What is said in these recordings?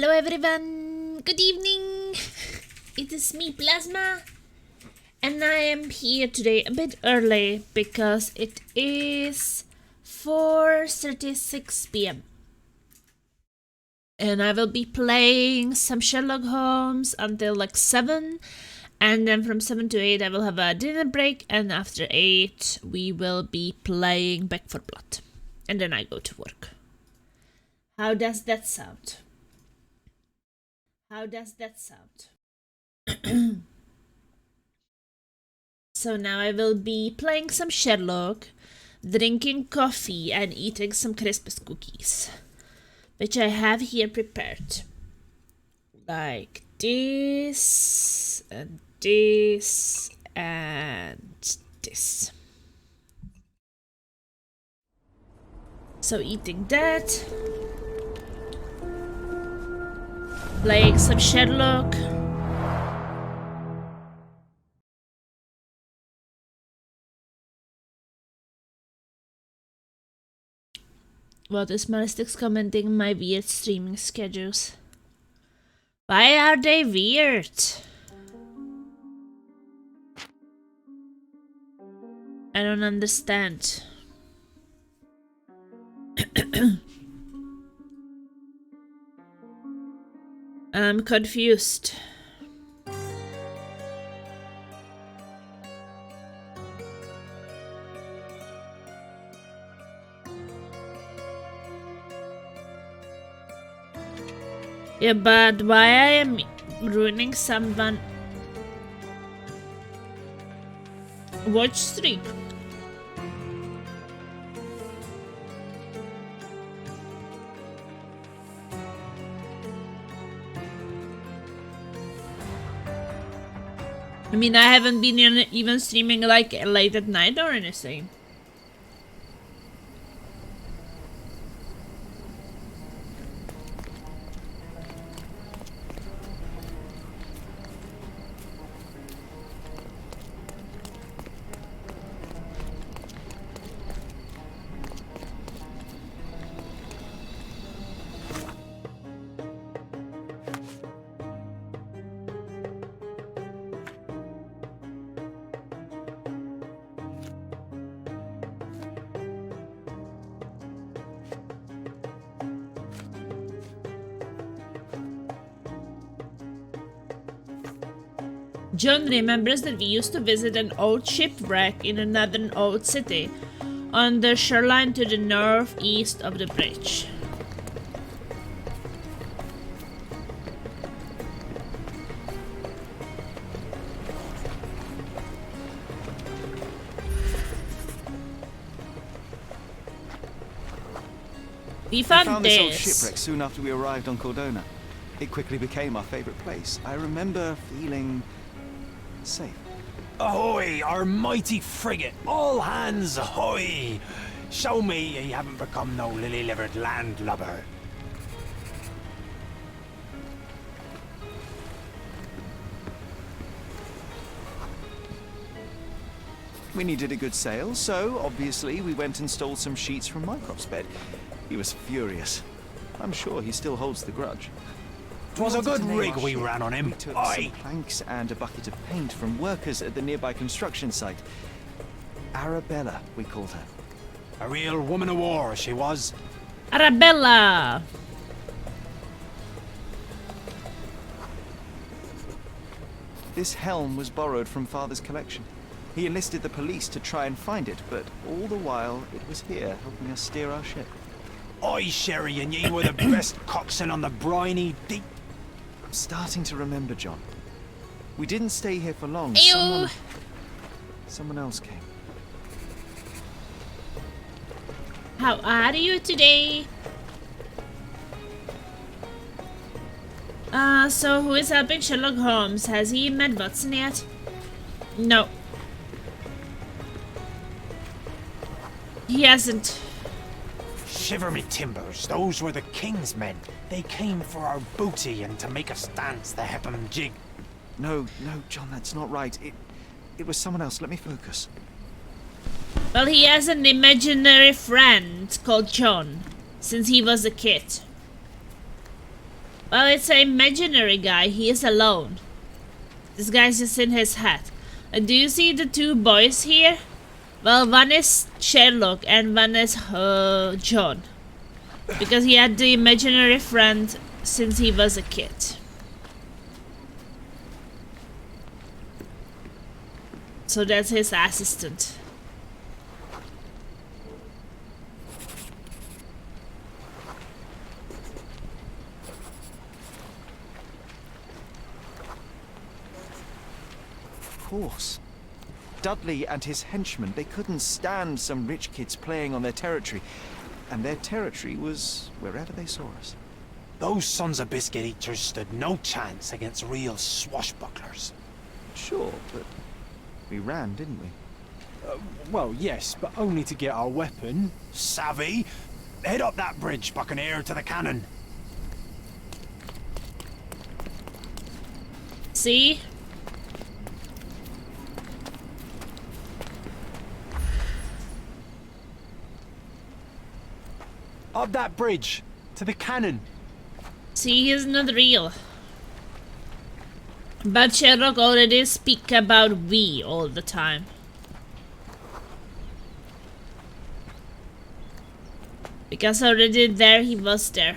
Hello everyone, good evening. It is me, Plasma, and I am here today a bit early because it is 4:36 p.m. and I will be playing some Sherlock Holmes until like 7, and then from 7 to 8 I will have a dinner break, and after 8 we will be playing Back for Blood, and then I go to work. How does that sound? How does that sound? So now I will be playing some Sherlock, drinking coffee and eating some Christmas cookies, which I have here prepared. Like this, and this, and this. So eating that. Playing some Sherlock. What is Maristic's commenting my weird streaming schedules? Why are they weird? I don't understand. I'm confused. Yeah, but why I am ruining someone watch streak? I mean, I haven't been even streaming like late at night or anything. John remembers that we used to visit an old shipwreck in another old city, on the shoreline to the northeast of the bridge. We found this old shipwreck soon after we arrived on Cordona. It quickly became our favorite place. I remember feeling safe. Ahoy, our mighty frigate! All hands ahoy! Show me you haven't become no lily-livered landlubber. We needed a good sail, so obviously we went and stole some sheets from Mycroft's bed. He was furious. I'm sure he still holds the grudge. 'Twas a good rig we ran on him. We took some planks and a bucket of paint from workers at the nearby construction site. Arabella, we called her. A real woman of war, she was. Arabella! This helm was borrowed from Father's collection. He enlisted the police to try and find it, but all the while it was here helping us steer our ship. Oi, Sherry, and ye were the best coxswain on the briny deep. I'm starting to remember, John. We didn't stay here for long. Ew. Someone else came. How are you today? So who is helping Sherlock Holmes? Has he met Watson yet? No. He hasn't. Shiver me timbers, those were the king's men. They came for our booty and to make us dance the Hep'em jig. No, John, that's not right. It was someone else. Let me focus. Well, he has an imaginary friend called John, since he was a kid. Well, it's an imaginary guy. He is alone. This guy's just in his head. Do you see the two boys here? Well, one is Sherlock and one is John. Because he had the imaginary friend since he was a kid. So that's his assistant. Of course. Dudley and his henchmen, they couldn't stand some rich kids playing on their territory. And their territory was wherever they saw us. Those sons of biscuit eaters stood no chance against real swashbucklers. Sure, but we ran, didn't we? Well, yes, but only to get our weapon. Savvy? Head up that bridge, Buccaneer, to the cannon. See? Up that bridge, to the cannon. See, he's not real. But Sherlock already speak about we all the time. Because already there he was there.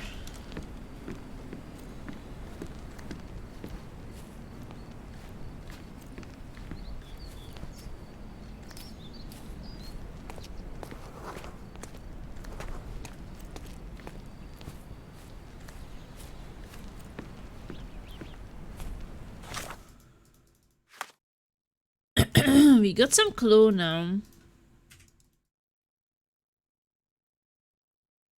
We got some clue now.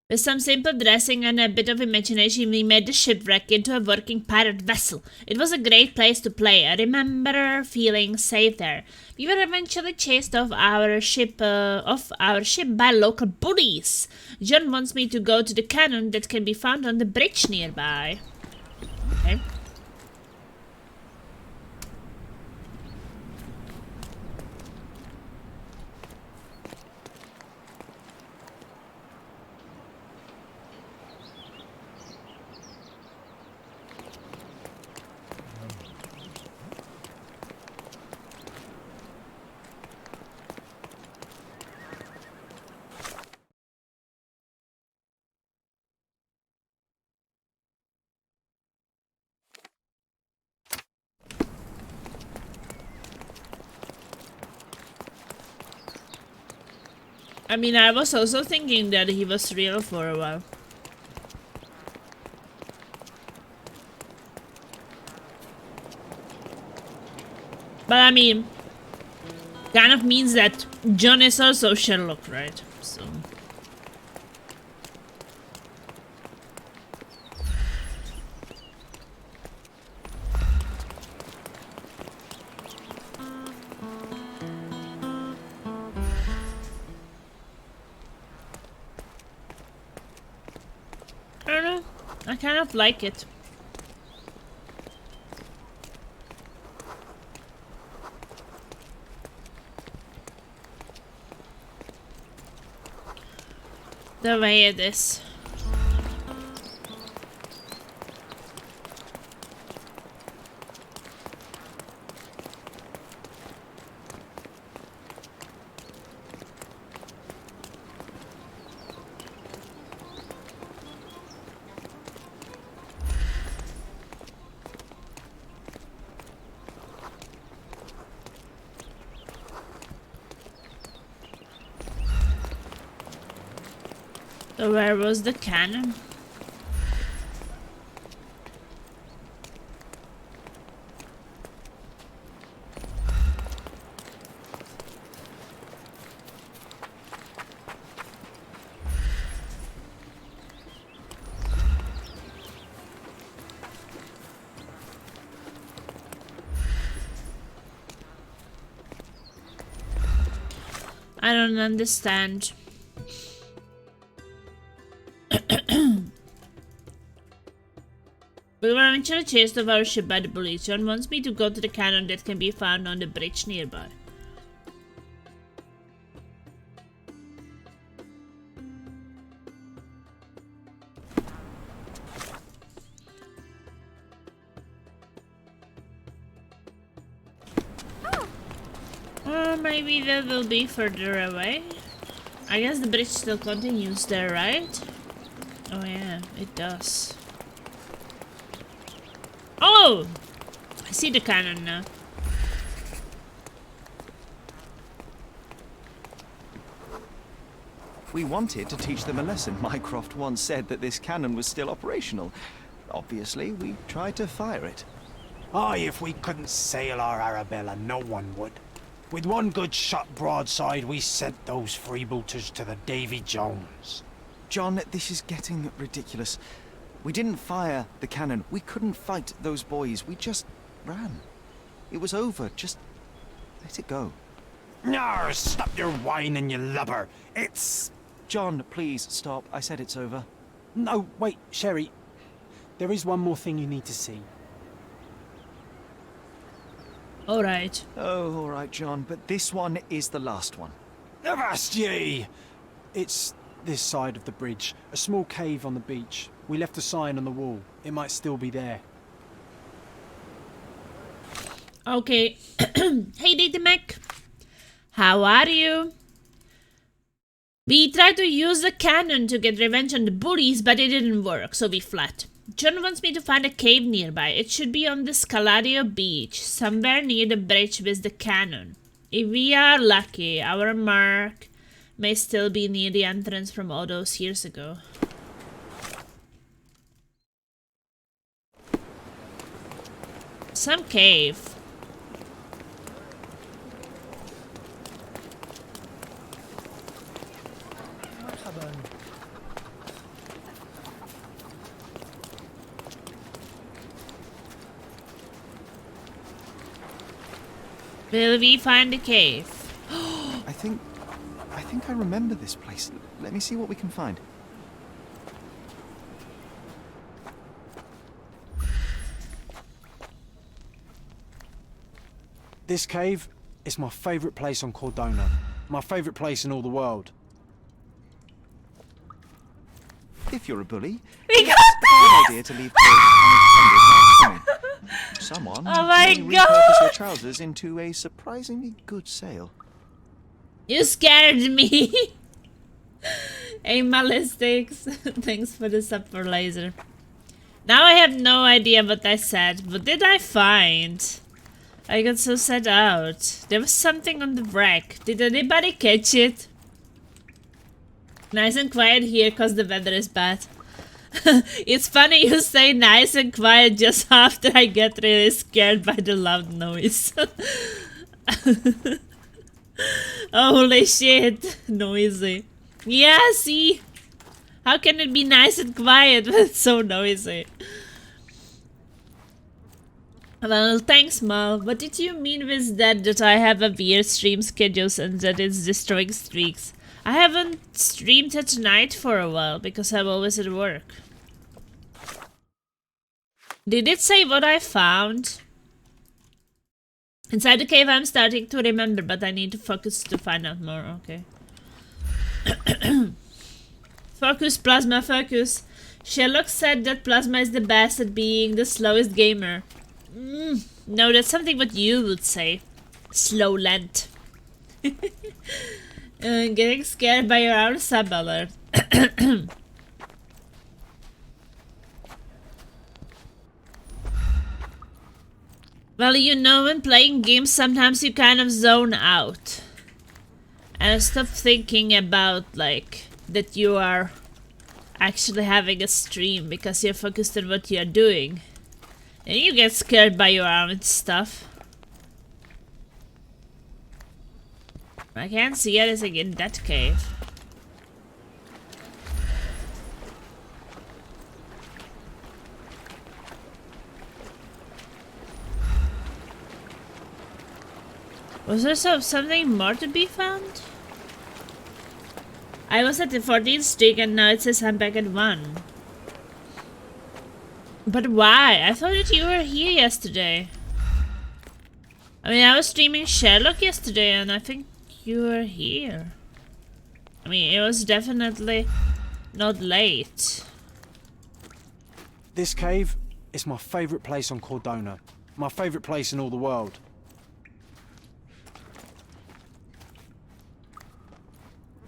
With some simple dressing and a bit of imagination, we made the shipwreck into a working pirate vessel. It was a great place to play. I remember feeling safe there. We were eventually chased off our ship by local bullies. John wants me to go to the cannon that can be found on the bridge nearby. Okay. I mean, I was also thinking that he was real for a while. But I mean, kind of means that John is also Sherlock, right? So. I don't know. I kind of like it. The way it is. So where was the cannon? I don't understand. We were eventually chased off our ship by the police. John wants me to go to the cannon that can be found on the bridge nearby. Or maybe that will be further away. I guess the bridge still continues there, right? Oh yeah, it does. Oh! I see the cannon now. We wanted to teach them a lesson. Mycroft once said that this cannon was still operational. Obviously, we tried to fire it. Aye, if we couldn't sail our Arabella, no one would. With one good shot broadside, we sent those freebooters to the Davy Jones. John, this is getting ridiculous. We didn't fire the cannon. We couldn't fight those boys. We just ran. It was over. Just let it go. Nar, stop your whining, you lubber. It's... John, please stop. I said it's over. No, wait, Sherry. There is one more thing you need to see. Alright. Oh, all right, John. But this one is the last one. Avast ye! It's this side of the bridge. A small cave on the beach. We left a sign on the wall. It might still be there. Okay. Hey, Data Mac. How are you? We tried to use the cannon to get revenge on the bullies, but it didn't work, so we fled. John wants me to find a cave nearby. It should be on the Scaladio beach, somewhere near the bridge with the cannon. If we are lucky, our mark may still be near the entrance from all those years ago. Some cave. Will we find the cave? I think I remember this place. Let me see what we can find. This cave is my favourite place on Cordona. My favourite place in all the world. If you're a bully, We it's got a bad idea to leave clothes unattended while swimming. Someone Oh my may God. repurpose your trousers into a surprisingly good sail. You scared me! Hey, Malistics. Thanks for the sub for laser. Now I have no idea what I said. What did I find? I got so set out. There was something on the wreck. Did anybody catch it? Nice and quiet here cause the weather is bad. It's funny you say nice and quiet just after I get really scared by the loud noise. Holy shit, noisy. Yeah, see? How can it be nice and quiet when it's so noisy? Well, thanks, Mal. What did you mean with that I have a weird stream schedule and that it's destroying streaks? I haven't streamed at night for a while because I'm always at work. Did it say what I found? Inside the cave I'm starting to remember, but I need to focus to find out more, okay. Focus, Plasma, focus. Sherlock said that Plasma is the best at being the slowest gamer. No, that's something what you would say. Slow lent. Getting scared by your own sub alert. Well, you know, when playing games, sometimes you kind of zone out. And stop thinking about, like, that you are actually having a stream because you're focused on what you're doing. And you get scared by your own stuff. I can't see anything in that cave. Was there something more to be found? I was at the 14th streak and now it says I'm back at 1. But why? I thought that you were here yesterday. I mean, I was streaming Sherlock yesterday and I think you were here. I mean, it was definitely not late. This cave is my favourite place on Cordona. My favourite place in all the world.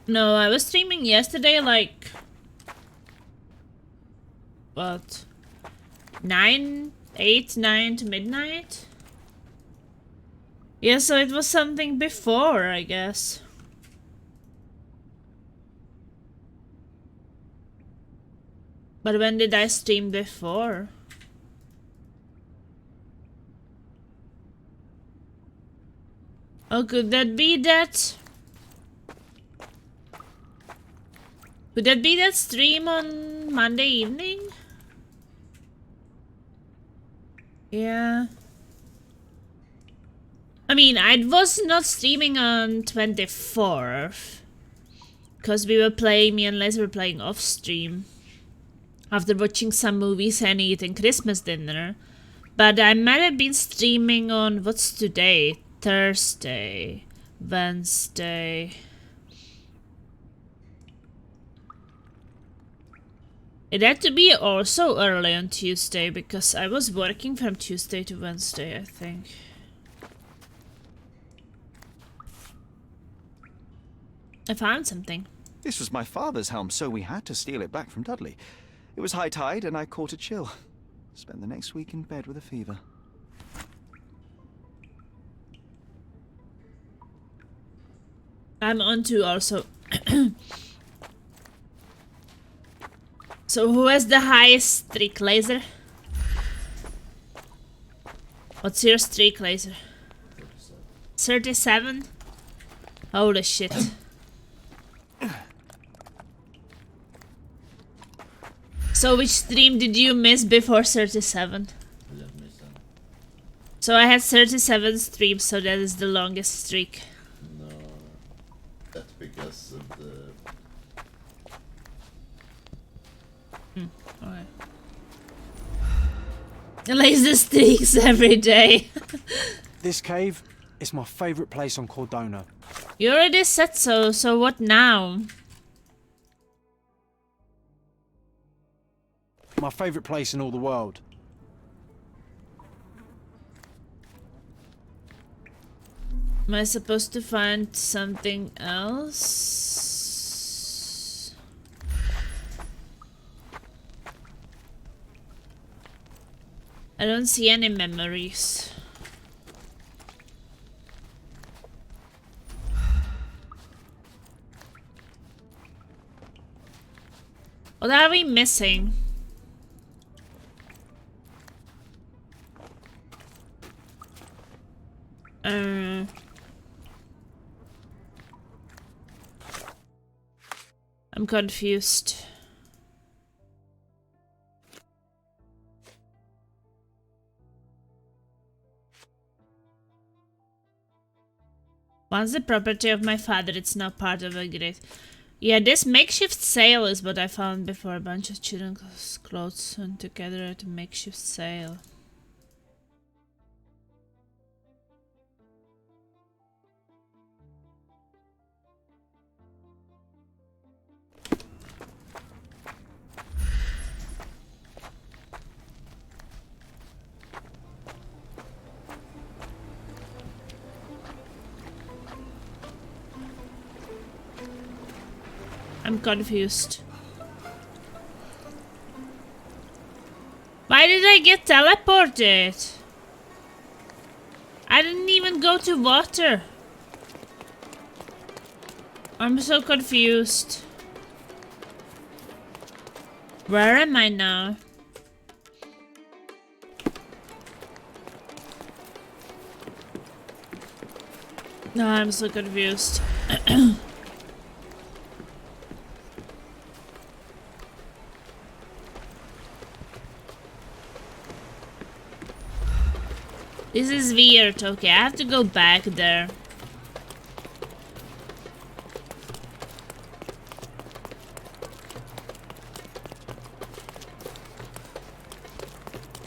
No, I was streaming yesterday, like... What? 8, 9 to midnight? Yeah, so it was something before, I guess. But when did I stream before? Oh, could that be that? Could that be that stream on Monday evening? Yeah. I mean, I was not streaming on 24th. Because we were playing, me and Liz were playing off stream. After watching some movies and eating Christmas dinner. But I might have been streaming on, what's today? Thursday. Wednesday. It had to be also early on Tuesday, because I was working from Tuesday to Wednesday, I think. I found something. This was my father's helm, so we had to steal it back from Dudley. It was high tide, and I caught a chill. Spent the next week in bed with a fever. I'm on to also. So who has the highest streak laser? What's your streak laser? 37? Holy shit. So which stream did you miss before 37? So I had 37 streams, so that is the longest streak. No, that's because of the... Okay. Laser streaks every day. This cave is my favourite place on Cordona. You already said so, so what now? My favourite place in all the world. Am I supposed to find something else? I don't see any memories. What are we missing? I'm confused. Once the property of my father, it's now part of a grid. Yeah, this makeshift sail is what I found before. A bunch of children's clothes sewn together at a makeshift sail. I'm confused. Why did I get teleported? I didn't even go to water. I'm so confused. Where am I now? No, I'm so confused. This is weird. Okay, I have to go back there.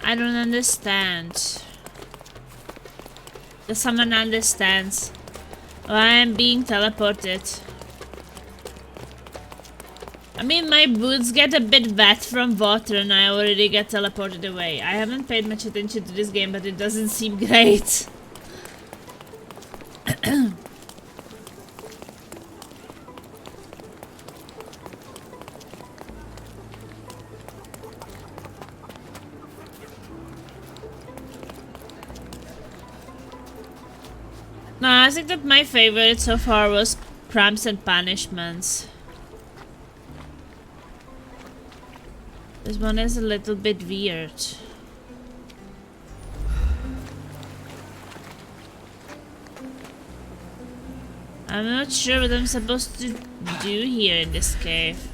I don't understand. Does someone understands why I'm being teleported? I mean, my boots get a bit wet from water and I already get teleported away. I haven't paid much attention to this game, but it doesn't seem great. No, I think that my favorite so far was Crimes and Punishments. This one is a little bit weird. I'm not sure what I'm supposed to do here in this cave.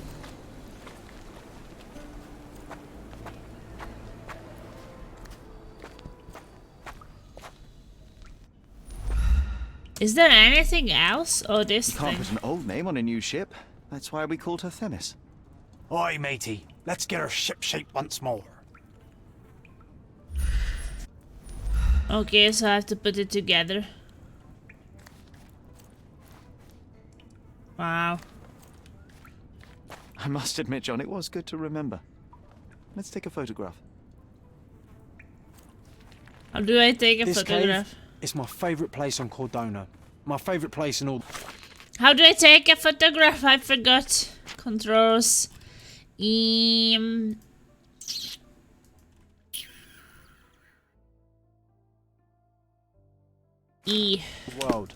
Is there anything else? Or this You can't thing? put an old name on a new ship. That's why we called her Themis. Oi, matey, let's get her ship shape once more. Okay, so I have to put it together. Wow. I must admit, John, it was good to remember. Let's take a photograph. How do I take a This photograph? cave is my favourite place on Cordona. My favourite place in all... How do I take a photograph? I forgot. Controls. E. world.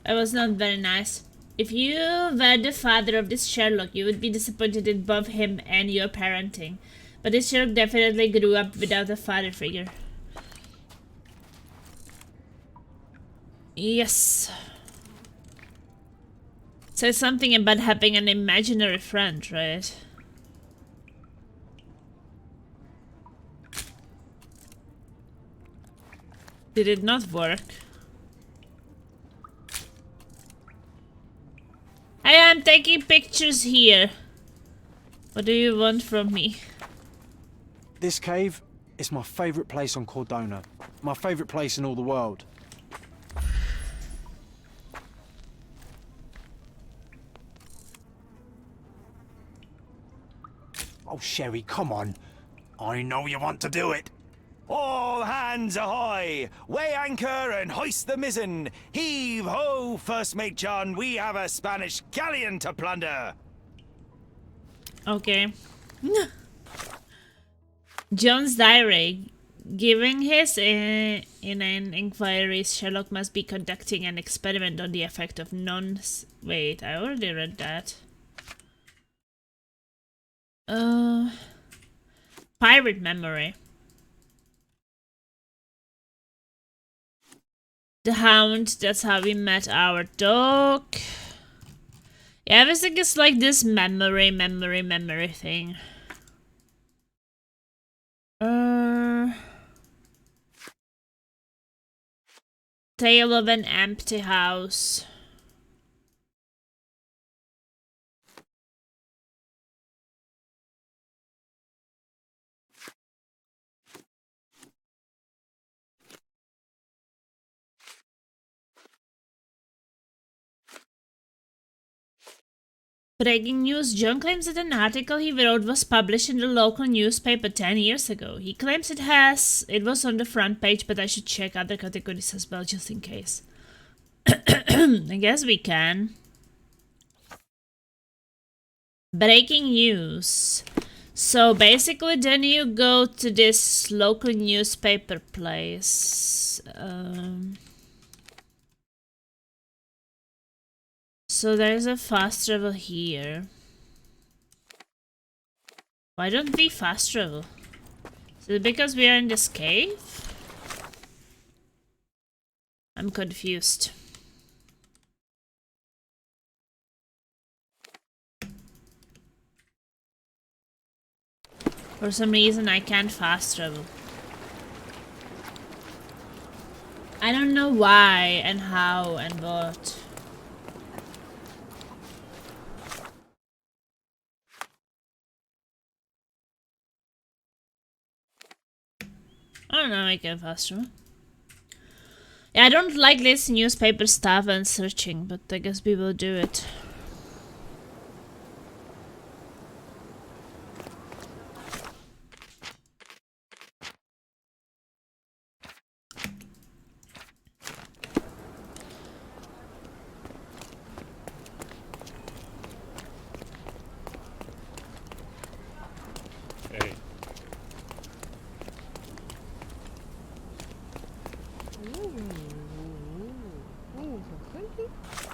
That was not very nice. If you were the father of this Sherlock, you would be disappointed in both him and your parenting. But this Sherlock definitely grew up without a father figure. Yes. Says something about having an imaginary friend, right? Did it not work? I am taking pictures here. What do you want from me? This cave is my favourite place on Cordona. My favourite place in all the world. Oh, Sherry, come on. I know you want to do it. All hands ahoy! Weigh anchor and hoist the mizzen! Heave ho, First Mate John! We have a Spanish galleon to plunder! Okay. John's diary. Given his in an inquiry, Sherlock must be conducting an experiment on the effect of Wait, I already read that. Pirate memory. The Hound, that's how we met our dog. Yeah, everything is like this memory thing. Tale of an Empty House. Breaking news. John claims that an article he wrote was published in the local newspaper 10 years ago. He claims it was on the front page, but I should check other categories as well, just in case. I guess we can. Breaking news. So basically then you go to this local newspaper place. So there's a fast travel here. Why don't we fast travel? Is it because we are in this cave? I'm confused. For some reason I can't fast travel. I don't know why and how and what. I don't know, I can fast travel. Yeah, I don't like this newspaper stuff and searching, but I guess we will do it.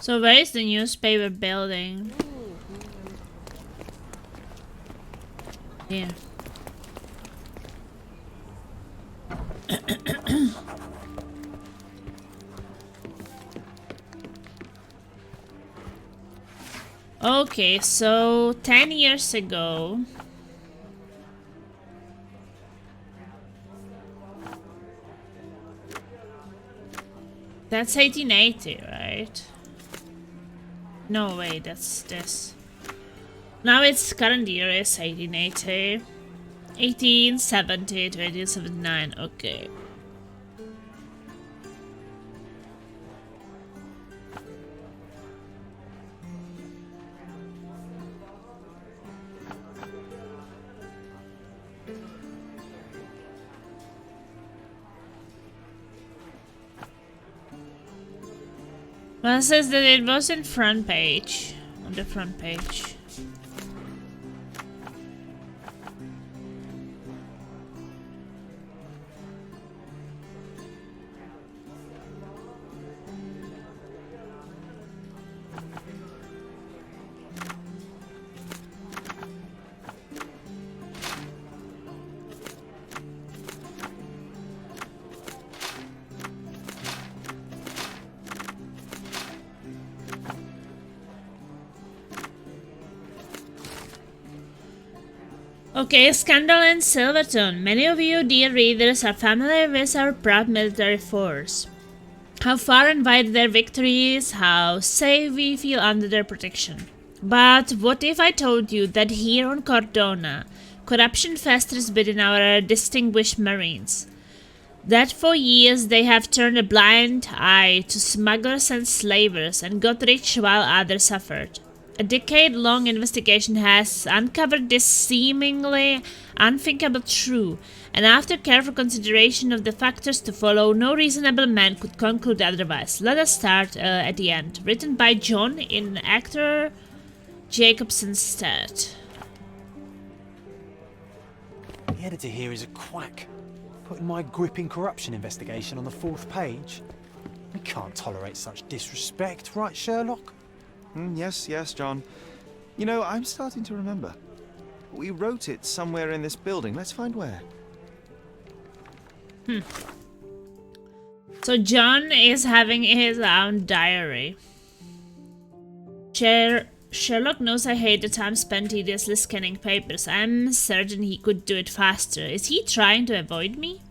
So where is the newspaper building? Here. Okay, so 10 years ago. That's 1880, right? No, wait, that's this. Now its current year is 1880. 1870 to 1879, okay. Well, it says that it was in front page. On the front page. Okay, Scandal in Silverton. Many of you, dear readers, are familiar with our proud military force. How far and wide their victories, how safe we feel under their protection. But what if I told you that here on Cordona, corruption festers within our distinguished Marines? That for years they have turned a blind eye to smugglers and slavers and got rich while others suffered. A decade-long investigation has uncovered this seemingly unthinkable truth, and after careful consideration of the factors to follow, no reasonable man could conclude otherwise. Let us start at the end. Written by John in actor Jacobson's stead. The editor here is a quack, putting my gripping corruption investigation on the 4th page. We can't tolerate such disrespect, right, Sherlock? Yes, yes, John. You know, I'm starting to remember. We wrote it somewhere in this building. Let's find where. So John is having his own diary. Sherlock knows I hate the time spent tediously scanning papers. I'm certain he could do it faster. Is he trying to avoid me?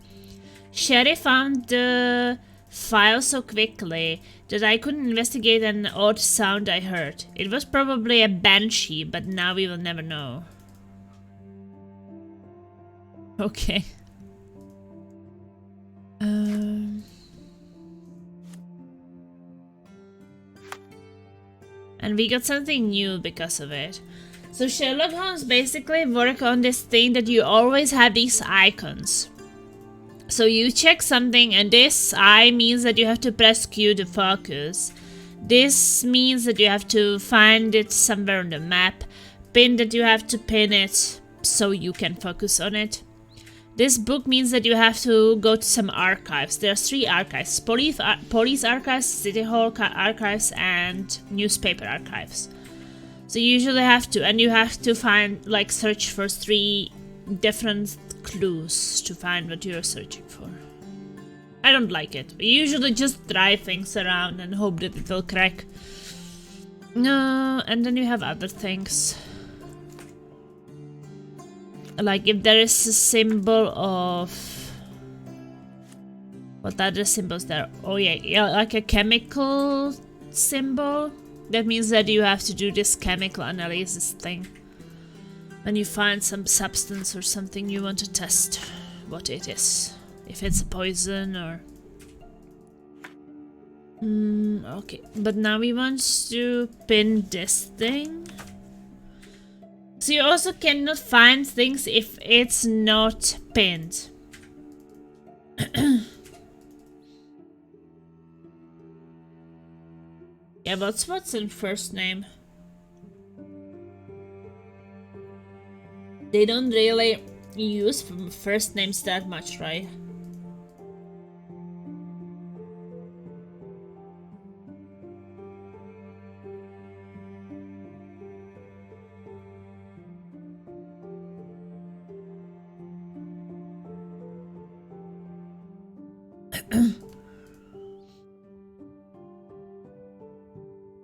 Sherry found the file so quickly that I couldn't investigate an odd sound I heard. It was probably a banshee, but now we will never know. Okay. And we got something new because of it. So Sherlock Holmes basically work on this thing that you always have these icons. So you check something and this I means that you have to press Q to focus. This means that you have to find it somewhere on the map. Pin that you have to pin it so you can focus on it. This book means that you have to go to some archives. There are 3 archives. Police archives, City Hall archives and newspaper archives. So you usually have to, and you have to find, like, search for 3 different clues to find what you're searching for. I don't like it. We usually just drive things around and hope that it will crack. No, and then you have other things. Like if there is a symbol of... What other symbols there? Oh yeah, like a chemical symbol. That means that you have to do this chemical analysis thing. When you find some substance or something you want to test what it is. If it's a poison or... okay, but now we want to pin this thing. So you also cannot find things if it's not pinned. Yeah, what's in first name? They don't really use first names that much, right?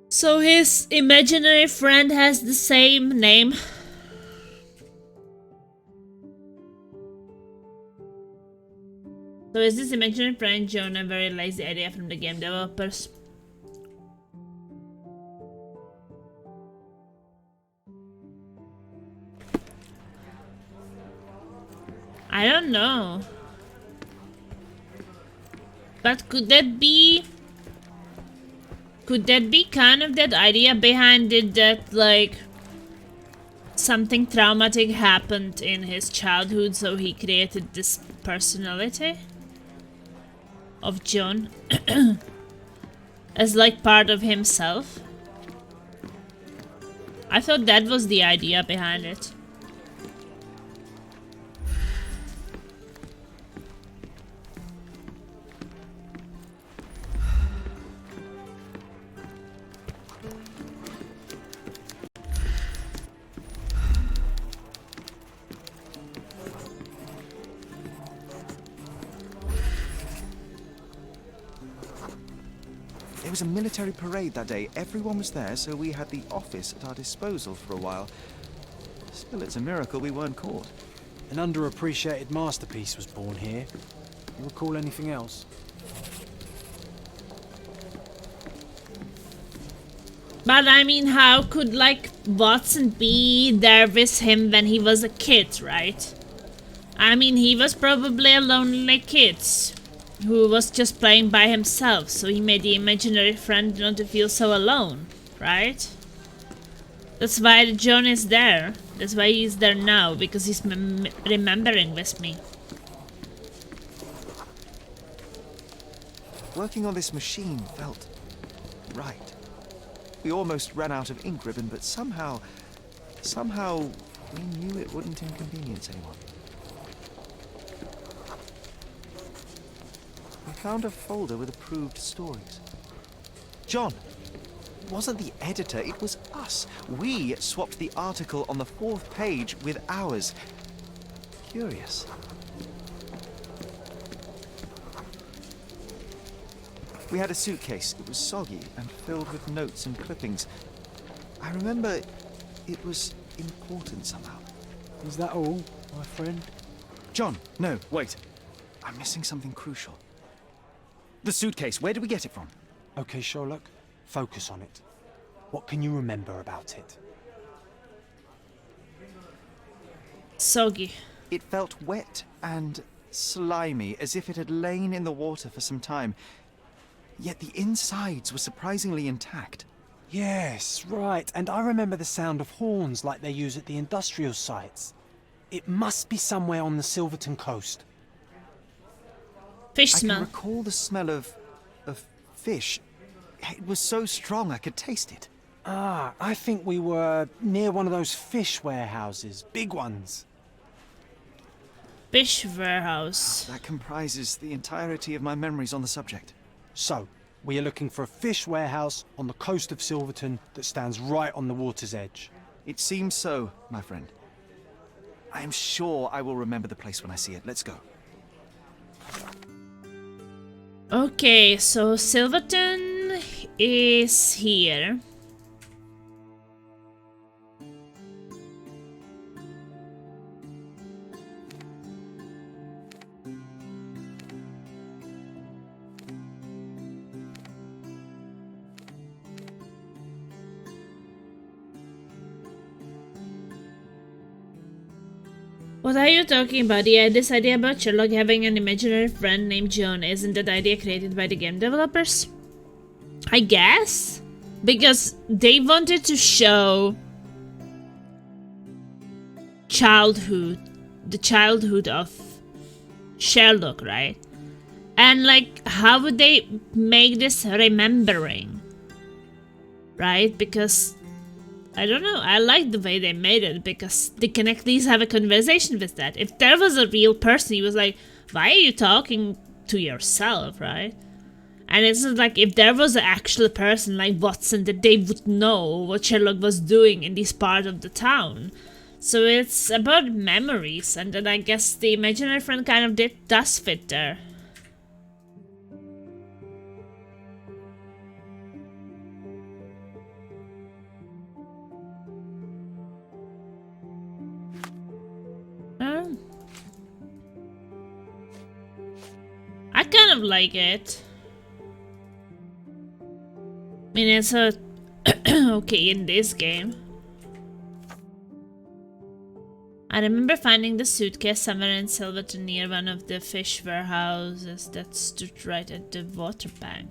So his imaginary friend has the same name. So is this imaginary friend John a very lazy idea from the game developers? I don't know. But could that be kind of that idea behind it, that like something traumatic happened in his childhood, so he created this personality of John as like part of himself? I thought that was the idea behind it. There was a military parade that day. Everyone was there, so we had the office at our disposal for a while. Still, it's a miracle we weren't caught. An underappreciated masterpiece was born here. You recall anything else? But I mean, how could like Watson be there with him when he was a kid, right? I mean, he was probably a lonely kid who was just playing by himself, so he made the imaginary friend not to feel so alone, right? That's why John is there. That's why he's there now, because he's remembering with me. Working on this machine felt right. We almost ran out of ink ribbon, but somehow we knew it wouldn't inconvenience anyone. We found a folder with approved stories. John! It wasn't the editor, it was us. We swapped the article on the 4th page with ours. Curious. We had a suitcase. It was soggy and filled with notes and clippings. I remember it was important somehow. Is that all, my friend? John, no, wait. I'm missing something crucial. The suitcase, where did we get it from? Okay, Sherlock, focus on it. What can you remember about it? Soggy. It felt wet and slimy, as if it had lain in the water for some time. Yet the insides were surprisingly intact. Yes, right. And I remember the sound of horns like they use at the industrial sites. It must be somewhere on the Silverton coast. Fish I smell. can recall the smell of fish. It was so strong I could taste it. Ah, I think we were near one of those fish warehouses. Big ones. Fish warehouse. That comprises the entirety of my memories on the subject. So, we are looking for a fish warehouse on the coast of Silverton that stands right on the water's edge. It seems so, my friend. I am sure I will remember the place when I see it. Let's go. Okay, so Silverton is here. What are you talking about? Yeah, this idea about Sherlock having an imaginary friend named John, isn't that idea created by the game developers? I guess? Because they wanted to show the childhood of Sherlock, right? And like, how would they make this remembering? Right? Because I don't know, I like the way they made it, because they can at least have a conversation with that. If there was a real person, he was like, why are you talking to yourself, right? And it's not like if there was an actual person like Watson, that they would know what Sherlock was doing in this part of the town. So it's about memories, and then I guess the imaginary friend kind of does fit there. kind of like it. I mean, it's a okay in this game. I remember finding the suitcase somewhere in Silverton near one of the fish warehouses that stood right at the water bank.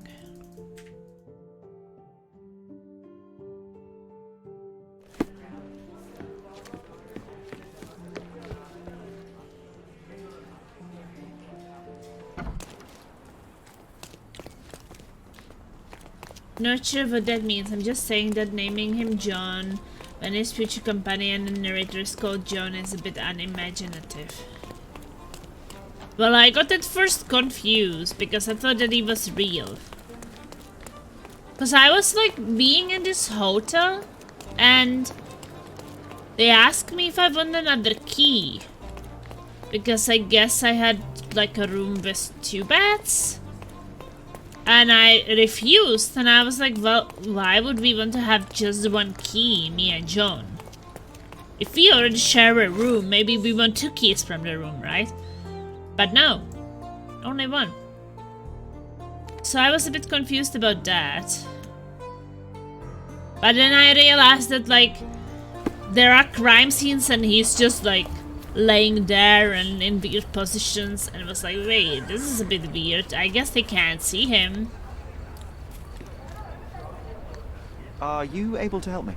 Not sure what that means. I'm just saying that naming him John when his future companion and narrator is called John is a bit unimaginative. Well, I got at first confused because I thought that he was real. Because I was like being in this hotel and they asked me if I want another key. Because I guess I had like a room with 2 beds. And I refused, and I was like, well, why would we want to have just 1 key, me and John? If we already share a room, maybe we want 2 keys from the room, right? But no, only 1. So I was a bit confused about that. But then I realized that, like, there are crime scenes and he's just, like, laying there and in weird positions, and was like, wait, this is a bit weird. I guess they can't see him. Are you able to help me?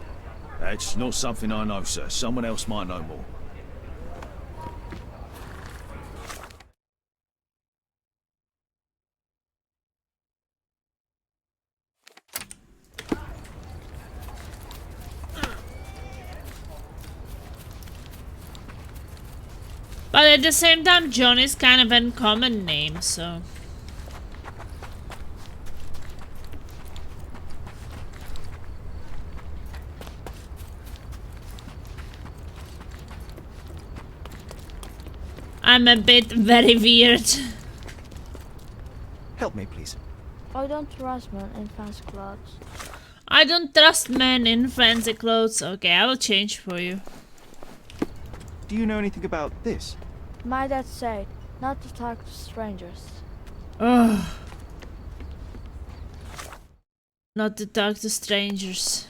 That's not something I know, sir. Someone else might know more. But at the same time, John is kind of an uncommon name, so... I'm a bit very weird. Help me, please. I don't trust men in fancy clothes. I don't trust men in fancy clothes. Okay, I will change for you. Do you know anything about this? My dad said not to talk to strangers. Ugh. Not to talk to strangers.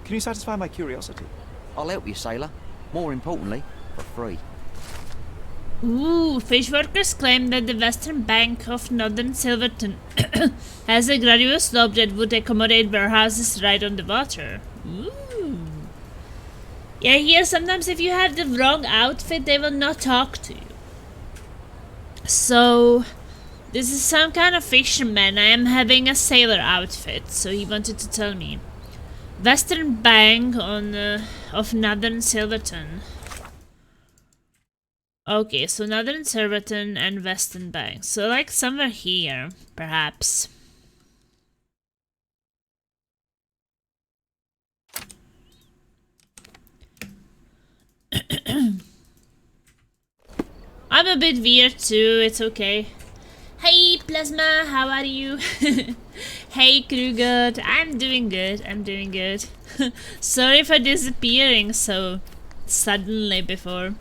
Can you satisfy my curiosity? I'll help you, sailor. More importantly, for free. Ooh, fish workers claim that the western bank of northern Silverton has a gradual slope that would accommodate warehouses right on the water. Ooh. Yeah, here sometimes if you have the wrong outfit, they will not talk to you. So, this is some kind of fisherman. I am having a sailor outfit, so he wanted to tell me. Western Bank on of Northern Silverton. Okay, so Northern Silverton and Western Bank. So like somewhere here, perhaps. I'm a bit weird too, it's okay. Hey Plasma, how are you? Hey Kruger, I'm doing good, I'm doing good. Sorry for disappearing so suddenly before.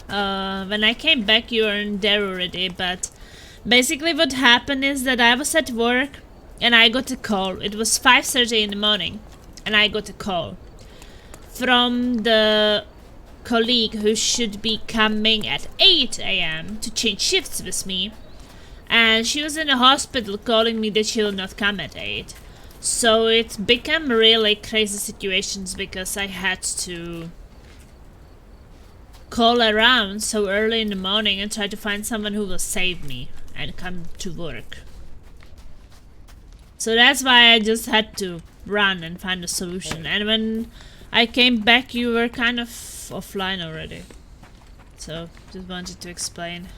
When I came back you weren't there already, but basically what happened is that I was at work and I got a call. It was 5:30 in the morning and I got a call from the colleague who should be coming at 8 AM to change shifts with me, and she was in the hospital calling me that she will not come at 8. So it's become really crazy situations because I had to call around so early in the morning and try to find someone who will save me and come to work. So that's why I just had to run and find a solution, and when I came back you were kind of offline already. So just wanted to explain.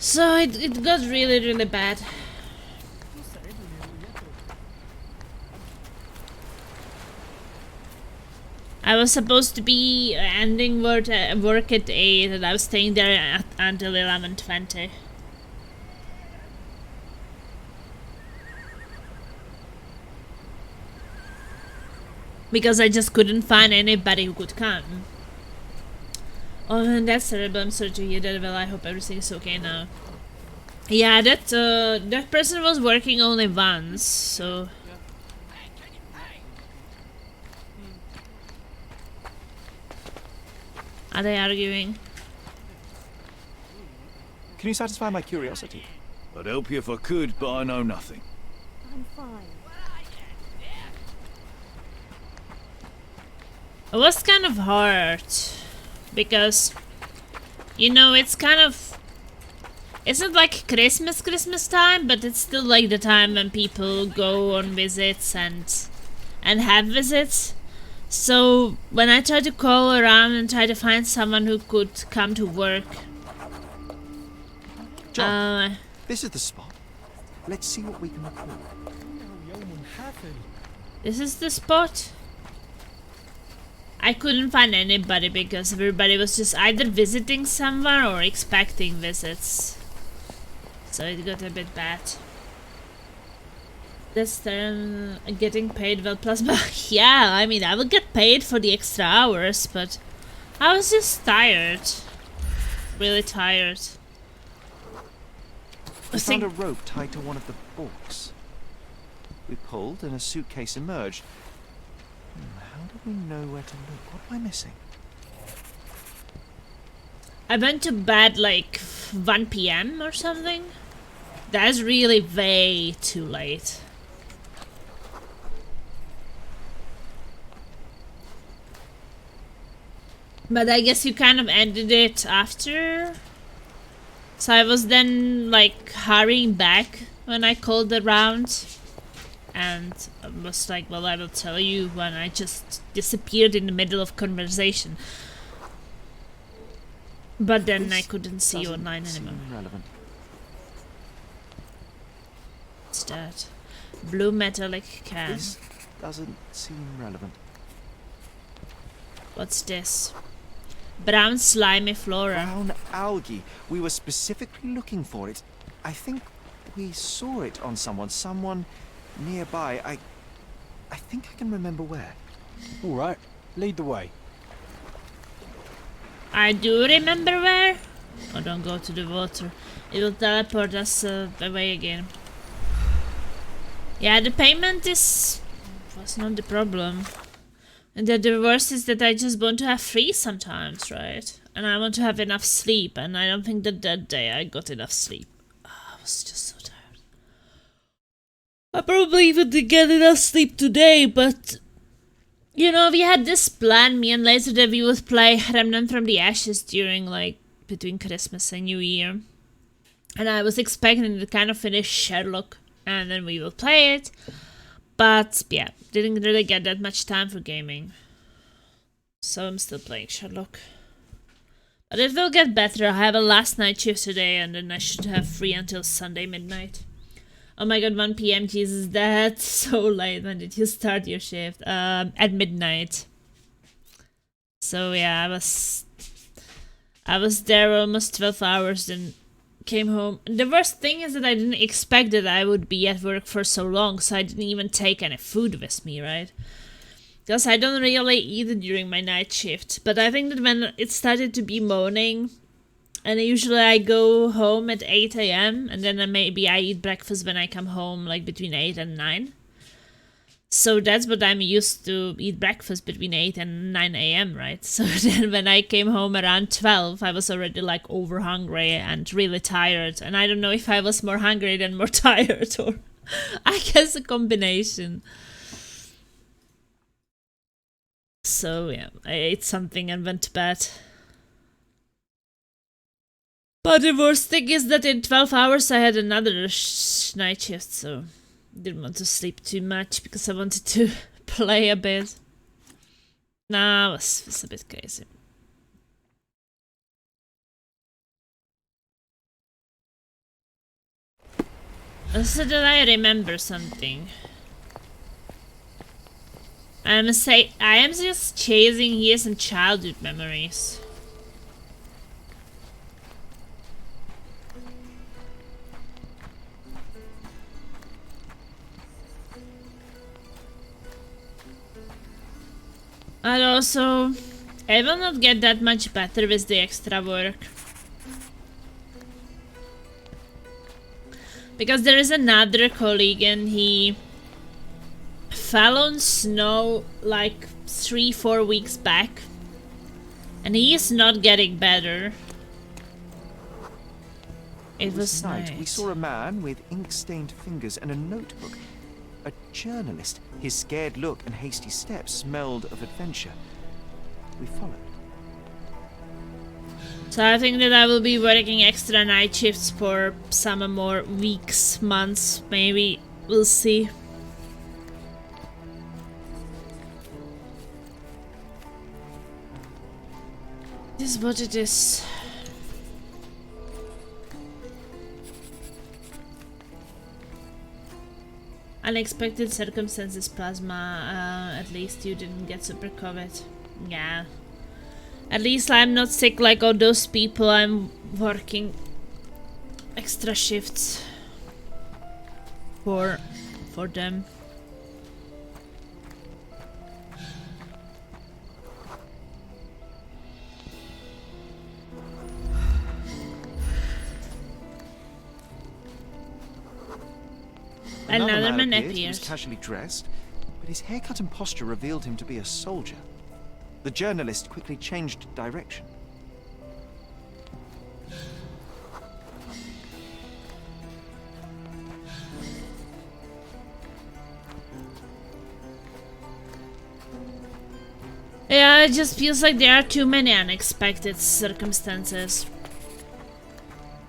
So it got really, really bad. I was supposed to be ending work at 8 and I was staying there until 11:20. Because I just couldn't find anybody who could come. Oh, and that's terrible. I'm sorry to hear that. Well, I hope everything is okay now. Yeah, that person was working only once, so... Are they arguing? Can you satisfy my curiosity? I'd help you if I could, but I know nothing. I'm fine. It was kind of hard. Because, you know, it's kind of... It's not like Christmas time, but it's still like the time when people go on visits and have visits. So when I try to call around and try to find someone who could come to work, John, this is the spot. Let's see what we can record. this is the spot. I couldn't find anybody because everybody was just either visiting somewhere or expecting visits. So it got a bit bad. This turn getting paid well plus yeah, I mean I will get paid for the extra hours, but I was just tired. Really tired. We found a rope tied to one of the books. We pulled and a suitcase emerged. How do we know where to look? What am I missing? I went to bed like 1 PM or something. That's really way too late. But I guess you kind of ended it after. So I was then like hurrying back when I called around. And I was like, well, I will tell you when I just disappeared in the middle of conversation. But then I couldn't see you online anymore. Relevant. What's that? Blue metallic can. This doesn't seem relevant. What's this? Brown slimy flora. Brown algae. We were specifically looking for it. I think we saw it on someone nearby. I think I can remember where. All right, lead the way. I do remember where. Oh, don't go to the water. It will teleport us away again. Yeah, the payment was not the problem. And the worst is that I just want to have free sometimes, right? And I want to have enough sleep, and I don't think that day I got enough sleep. Oh, I was just so tired. I probably even did get enough sleep today, but... You know, we had this plan, me and Laser, that we would play Remnant from the Ashes during, like, between Christmas and New Year. And I was expecting to kind of finish Sherlock, and then we will play it. But, yeah, didn't really get that much time for gaming. So I'm still playing Sherlock. But it will get better. I have a last night shift today, and then I should have free until Sunday midnight. Oh my god, 1 PM, Jesus, that's so late. When did you start your shift? At midnight. So yeah, I was there almost 12 hours, then came home. And the worst thing is that I didn't expect that I would be at work for so long, so I didn't even take any food with me, right? Because I don't really eat during my night shift. But I think that when it started to be morning, and usually I go home at 8 AM, and then maybe I eat breakfast when I come home, like between 8 and 9. So that's what I'm used to, eat breakfast between 8 and 9 AM, right? So then when I came home around 12, I was already like over hungry and really tired. And I don't know if I was more hungry than more tired, or I guess a combination. So yeah, I ate something and went to bed. But the worst thing is that in 12 hours I had another night shift, so didn't want to sleep too much because I wanted to play a bit. Nah, it was a bit crazy. So that I remember something. I must say, I am just chasing here some childhood memories. And also, I will not get that much better with the extra work. Because there is another colleague and he fell on snow like 3-4 weeks back. And he is not getting better. It was night. nice. We saw a man with ink-stained fingers and a notebook. A journalist. His scared look and hasty steps smelled of adventure. We followed. So I think that I will be working extra night shifts for some more weeks, months, maybe. We'll see. This is what it is. Unexpected circumstances, Plasma. At least you didn't get super COVID. Yeah. At least I'm not sick like all those people. I'm working extra shifts for them. Another man appeared. He was appears. casually dressed, but his haircut and posture revealed him to be a soldier. The journalist quickly changed direction. Yeah, it just feels like there are too many unexpected circumstances.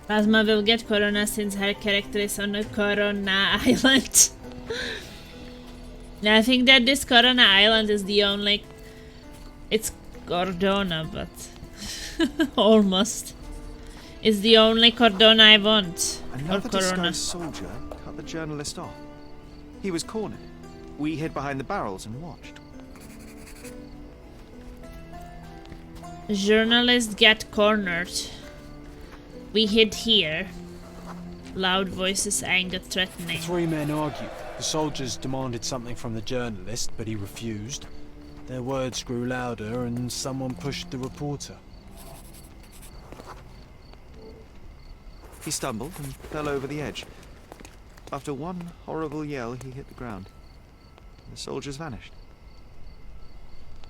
Plasma will get Corona since her character is on a Corona Island. I think that this Corona Island is the only... It's Cordona, but... almost. It's the only Cordona I want. Another or Corona. disguised soldier cut the journalist off. He was cornered. We hid behind the barrels and watched. Journalists get cornered. We hid here. Loud voices, anger, threatening. The three men argued. The soldiers demanded something from the journalist, but he refused. Their words grew louder and someone pushed the reporter. He stumbled and fell over the edge. After one horrible yell, he hit the ground. The soldiers vanished.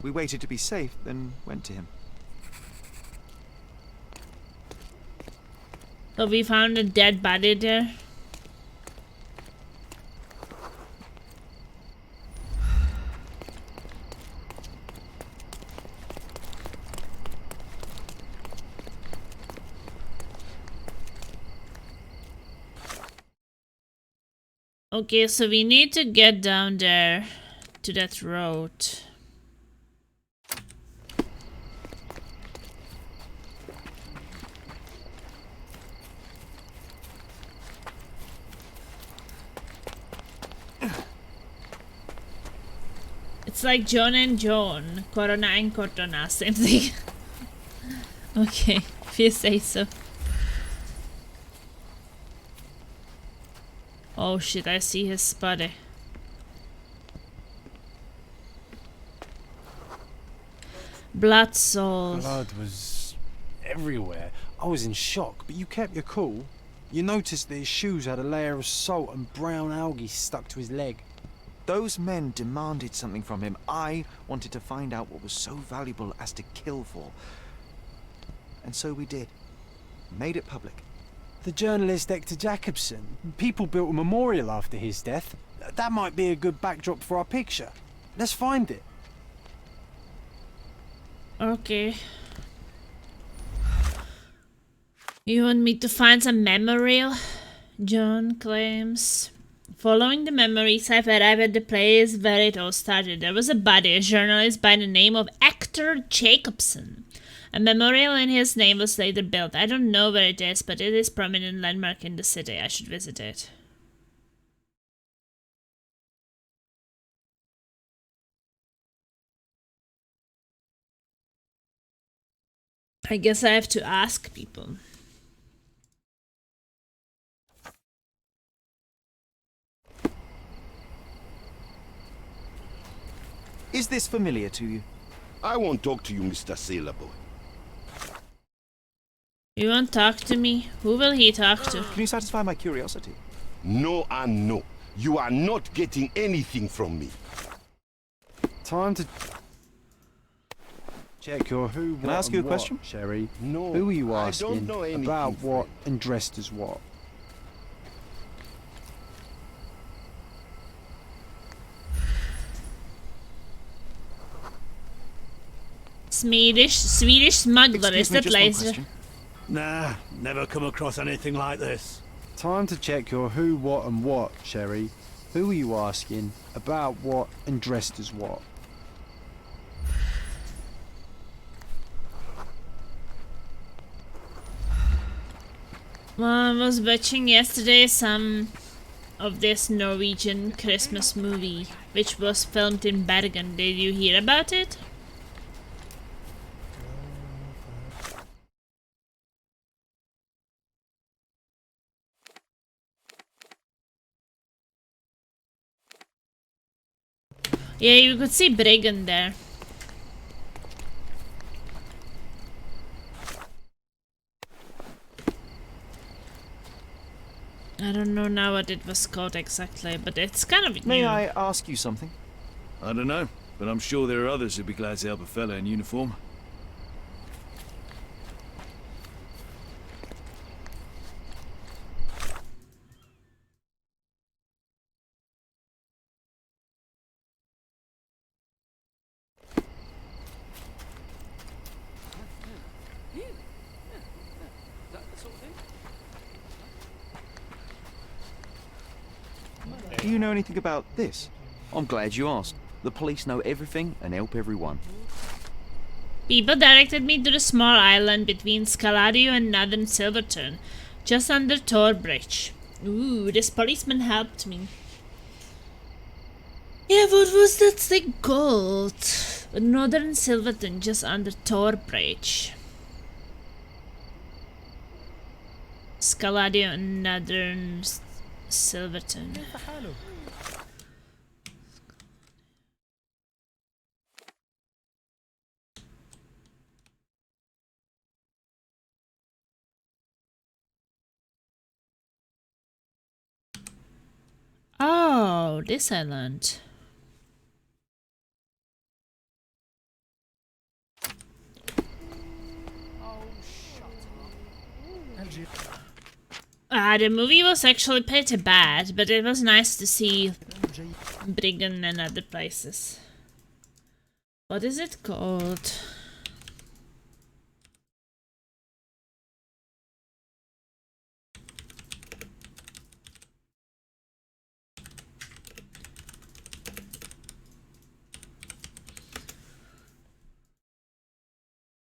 We waited to be safe, then went to him. So we found a dead body there. Okay, so we need to get down there to that road. It's like John and John, Corona and Cortona, same thing. Okay, if you say so. Oh shit, I see his body. Blood souls. Blood was everywhere. I was in shock, but you kept your cool. You noticed that his shoes had a layer of salt and brown algae stuck to his leg. Those men demanded something from him. I wanted to find out what was so valuable as to kill for. And so we did. Made it public. The journalist Hector Jacobson. People built a memorial after his death. That might be a good backdrop for our picture. Let's find it. Okay. You want me to find some memorial? John claims. Following the memories, I've arrived at the place where it all started. There was a body, a journalist by the name of Hector Jacobson. A memorial in his name was later built. I don't know where it is, but it is a prominent landmark in the city. I should visit it. I guess I have to ask people. Is this familiar to you? I won't talk to you, Mr. Sailor Boy. You won't talk to me? Who will he talk to? Can you satisfy my curiosity? No and no. You are not getting anything from me. Time to check your who, what, Can I ask you a and question? what, Sherry. No, Who are you I asking don't know anything, about what friend. and dressed as what? Swedish smuggler, is Excuse me, that just one laser? question. Nah, never come across anything like this. Time to check your who, what, and what, Sherry. Who are you asking about what and dressed as what? Well, I was watching yesterday some of this Norwegian Christmas movie, which was filmed in Bergen. Did you hear about it? Yeah, you could see Bergen there. I don't know now what it was called exactly, but it's kind of May new. I ask you something? I don't know, but I'm sure there are others who'd be glad to help a fella in uniform. Do you know anything about this? I'm glad you asked. The police know everything and help everyone. People directed me to the small island between Scalario and Northern Silverton, just under Tor Bridge. Ooh, this policeman helped me. Yeah, what was that thing called? Northern Silverton, just under Tor Bridge. Scalario and Northern Silverton. Oh, this island. The movie was actually pretty bad, but it was nice to see Briggen and other places. What is it called?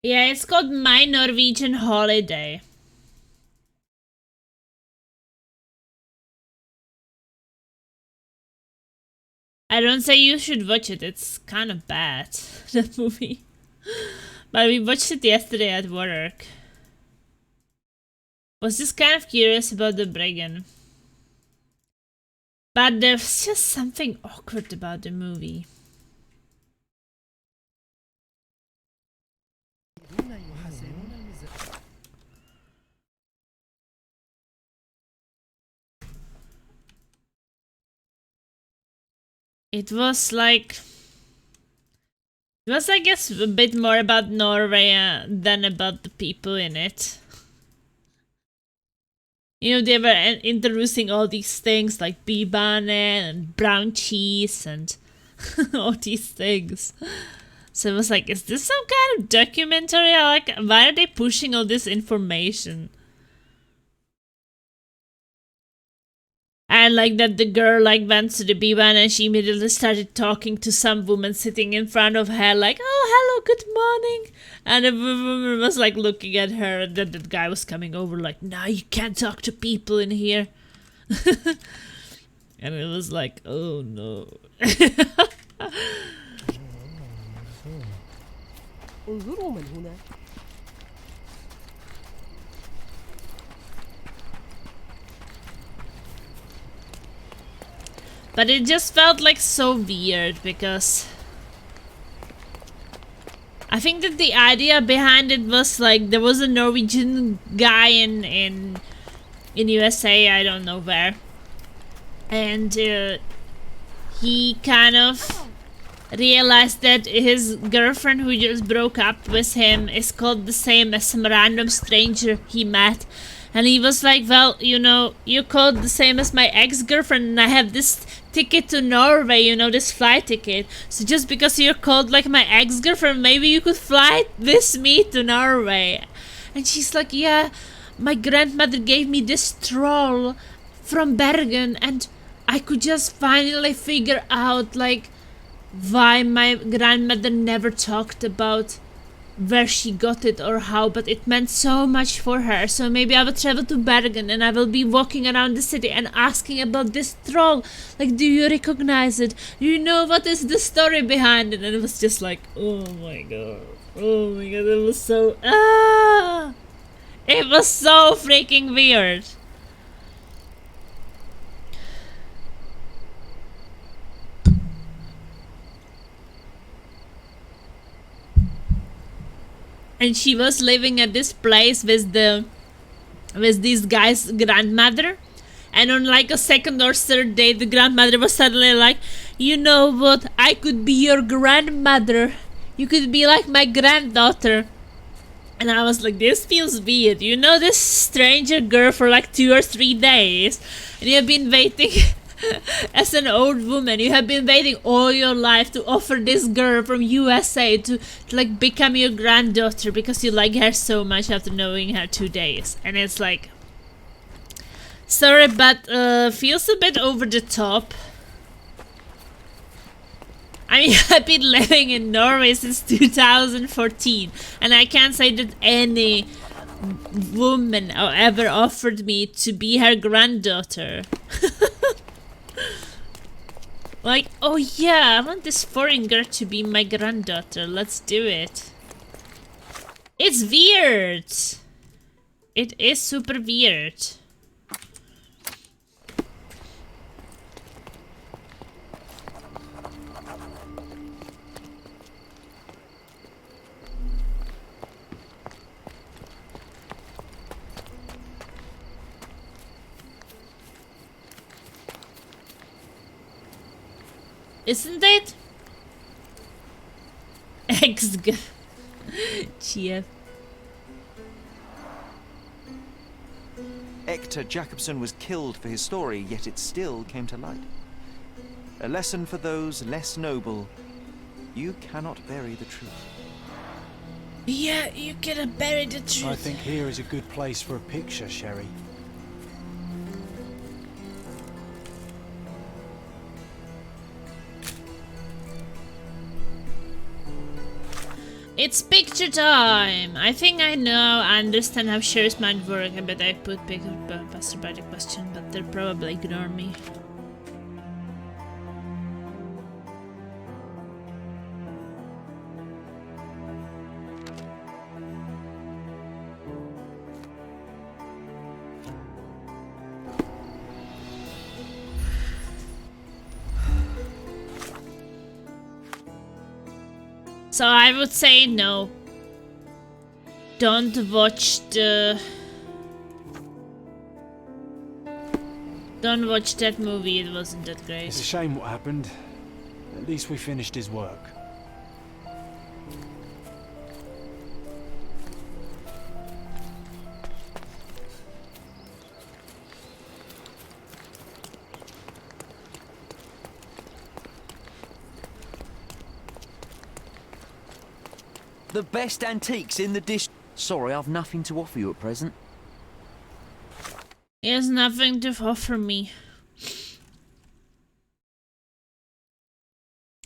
Yeah, it's called My Norwegian Holiday. I don't say you should watch it, it's kind of bad, that movie. But we watched it yesterday at work. Was just kind of curious about the Briggen. But there's just something awkward about the movie. It was like... It was, I guess, a bit more about Norway than about the people in it. You know, they were introducing all these things like bibane and brown cheese and all these things. So it was like, is this some kind of documentary? Like, why are they pushing all this information? And like that the girl like went to the bibane and she immediately started talking to some woman sitting in front of her like, oh, hello, good morning. And the woman was like looking at her and then the guy was coming over like, no, you can't talk to people in here. And it was like, oh no. But it just felt like so weird because I think that the idea behind it was like there was a Norwegian guy in USA, I don't know where, and he kind of realized that his girlfriend who just broke up with him is called the same as some random stranger he met. And he was like, well, you know, you're called the same as my ex-girlfriend and I have this ticket to Norway, you know, this flight ticket. So just because you're called like my ex-girlfriend, maybe you could fly with me to Norway. And she's like, yeah, my grandmother gave me this troll from Bergen and I could just finally figure out like why my grandmother never talked about where she got it or how, but it meant so much for her. So maybe I will travel to Bergen and I will be walking around the city and asking about this troll. Like, do you recognize it? Do you know what is the story behind it? And it was just like, oh my god. Oh my god, it was so... It was so freaking weird. And she was living at this place with this guy's grandmother, and on like a second or third day the grandmother was suddenly like, you know what, I could be your grandmother, you could be like my granddaughter. And I was like, this feels weird, you know, this stranger girl for like 2 or 3 days and you have been waiting as an old woman, you have been waiting all your life to offer this girl from USA to like become your granddaughter because you like her so much after knowing her 2 days. And it's like, sorry, but feels a bit over the top. I mean, I've been living in Norway since 2014 and I can't say that any woman ever offered me to be her granddaughter. Like, oh yeah, I want this foreign girl to be my granddaughter. Let's do it. It's weird. It is super weird. Isn't it? Cheer. Hector Jacobson was killed for his story, yet it still came to light. A lesson for those less noble. You cannot bury the truth. Yeah, you cannot bury the truth. I think here is a good place for a picture, Sherry. It's picture time! I think I understand how Sherry's mind works. I bet I put picture faster by the question, but they'll probably ignore me. So I would say no. Don't watch that movie, it wasn't that great. It's a shame what happened. At least we finished his work. The best antiques in the dish. Sorry, I've nothing to offer you at present. He has nothing to offer me.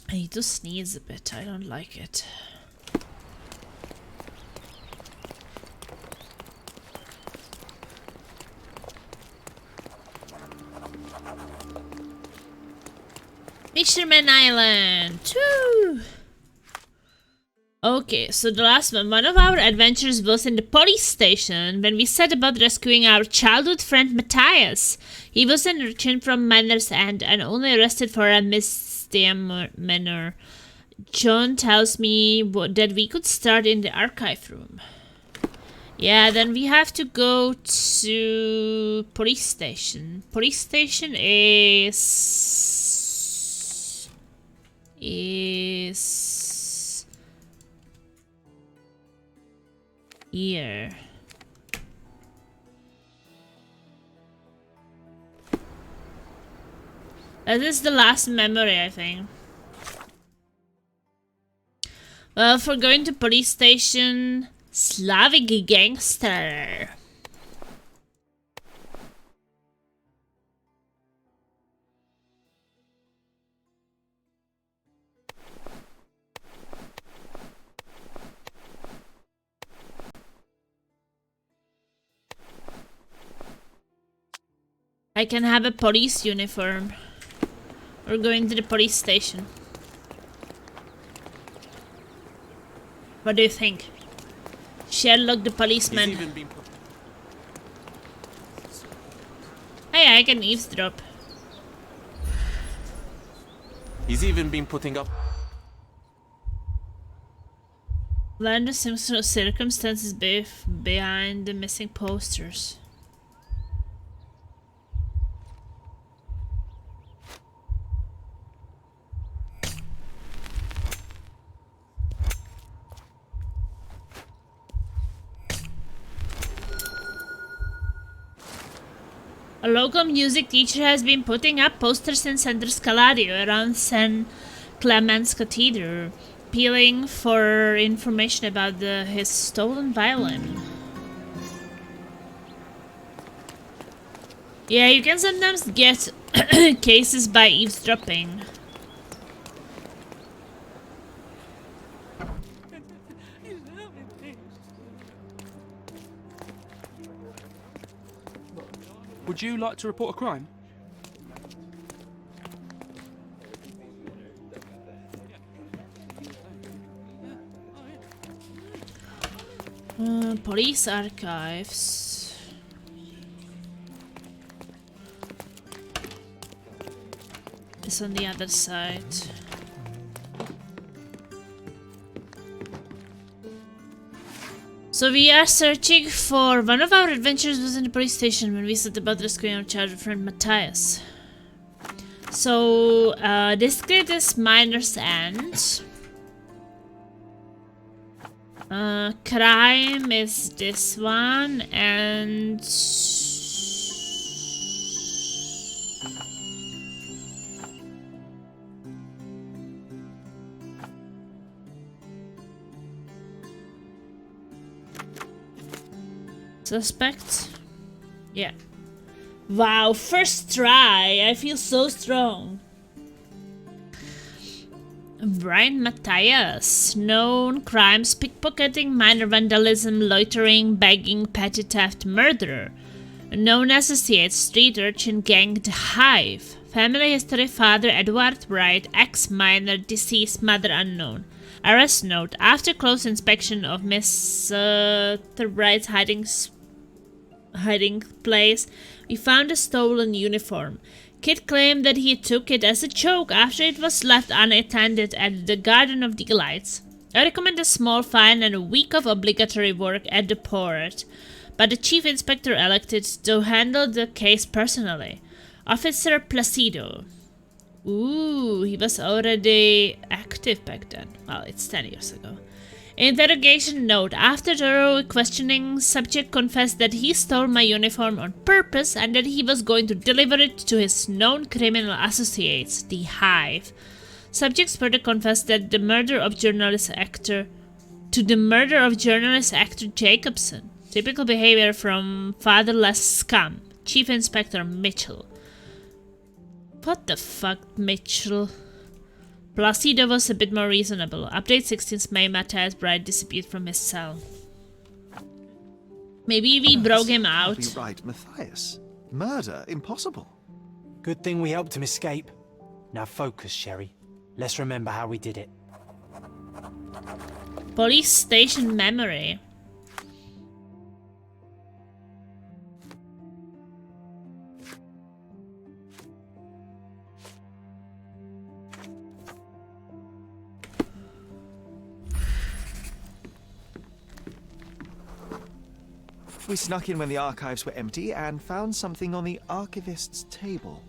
I need to sneeze a bit, I don't like it. Fisherman Island! Woo! Okay, so the last one. One of our adventures was in the police station when we set about rescuing our childhood friend Matthias. He was an urchin from Miner's End and only arrested for a misdemeanor. John tells me that we could start in the archive room. Yeah, then we have to go to police station. Police station is here. That is the last memory, I think. Well, for going to police station, Slavic gangster. I can have a police uniform. We're going to the police station. What do you think? Sherlock the policeman. Hey, I can eavesdrop. He's even been putting up. Learn the circumstances behind the missing posters. A local music teacher has been putting up posters in Centro Scalario around St. Clement's Cathedral, appealing for information about his stolen violin. Yeah, you can sometimes get cases by eavesdropping. Would you like to report a crime? Police archives. It's on the other side. So we are searching for... One of our adventures was in the police station when we set about rescuing our childhood friend Matthias. So, this grid is Miner's End. Crime is this one, and... Suspect? Yeah. Wow, first try! I feel so strong. Brian Matthias. Known crimes: pickpocketing, minor vandalism, loitering, begging, petty theft, murder. Known associates: street urchin gang The Hive. Family history: father Edward Wright, ex-minor, deceased, mother unknown. Arrest note: after close inspection of Mr. Wright's hiding place, we found a stolen uniform. Kid claimed that he took it as a joke after it was left unattended at the Garden of Delights. I recommend a small fine and a week of obligatory work at the port, but the chief inspector elected to handle the case personally. Officer Placido. Ooh, he was already active back then. Well, it's 10 years ago. Interrogation note: after thorough questioning, subject confessed that he stole my uniform on purpose and that he was going to deliver it to his known criminal associates, The Hive. Subjects further confessed that the murder of journalist actor Jacobson. Typical behavior from fatherless scum. Chief Inspector Mitchell. What the fuck, Mitchell? Placido was a bit more reasonable. Update 16th May, Matthias Bright disappeared from his cell. Maybe we broke him out. Be right, Matthias. Murder? Impossible. Good thing we helped him escape. Now focus, Sherry. Let's remember how we did it. Police station memory. We snuck in when the archives were empty and found something on the archivist's table.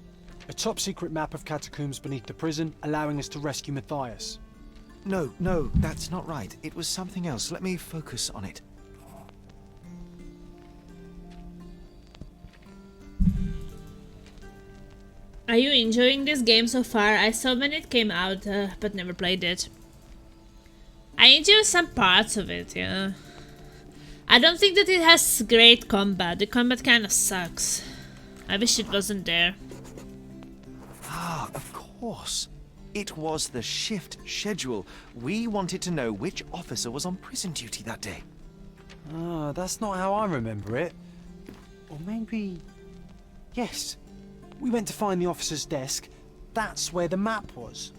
A top-secret map of catacombs beneath the prison, allowing us to rescue Matthias. No, that's not right. It was something else. Let me focus on it. Are you enjoying this game so far? I saw when it came out, but never played it. I enjoy some parts of it, yeah. I don't think that it has great combat. The combat kind of sucks. I wish it wasn't there. Ah, of course. It was the shift schedule. We wanted to know which officer was on prison duty that day. Ah, that's not how I remember it. Or maybe... Yes. We went to find the officer's desk. That's where the map was.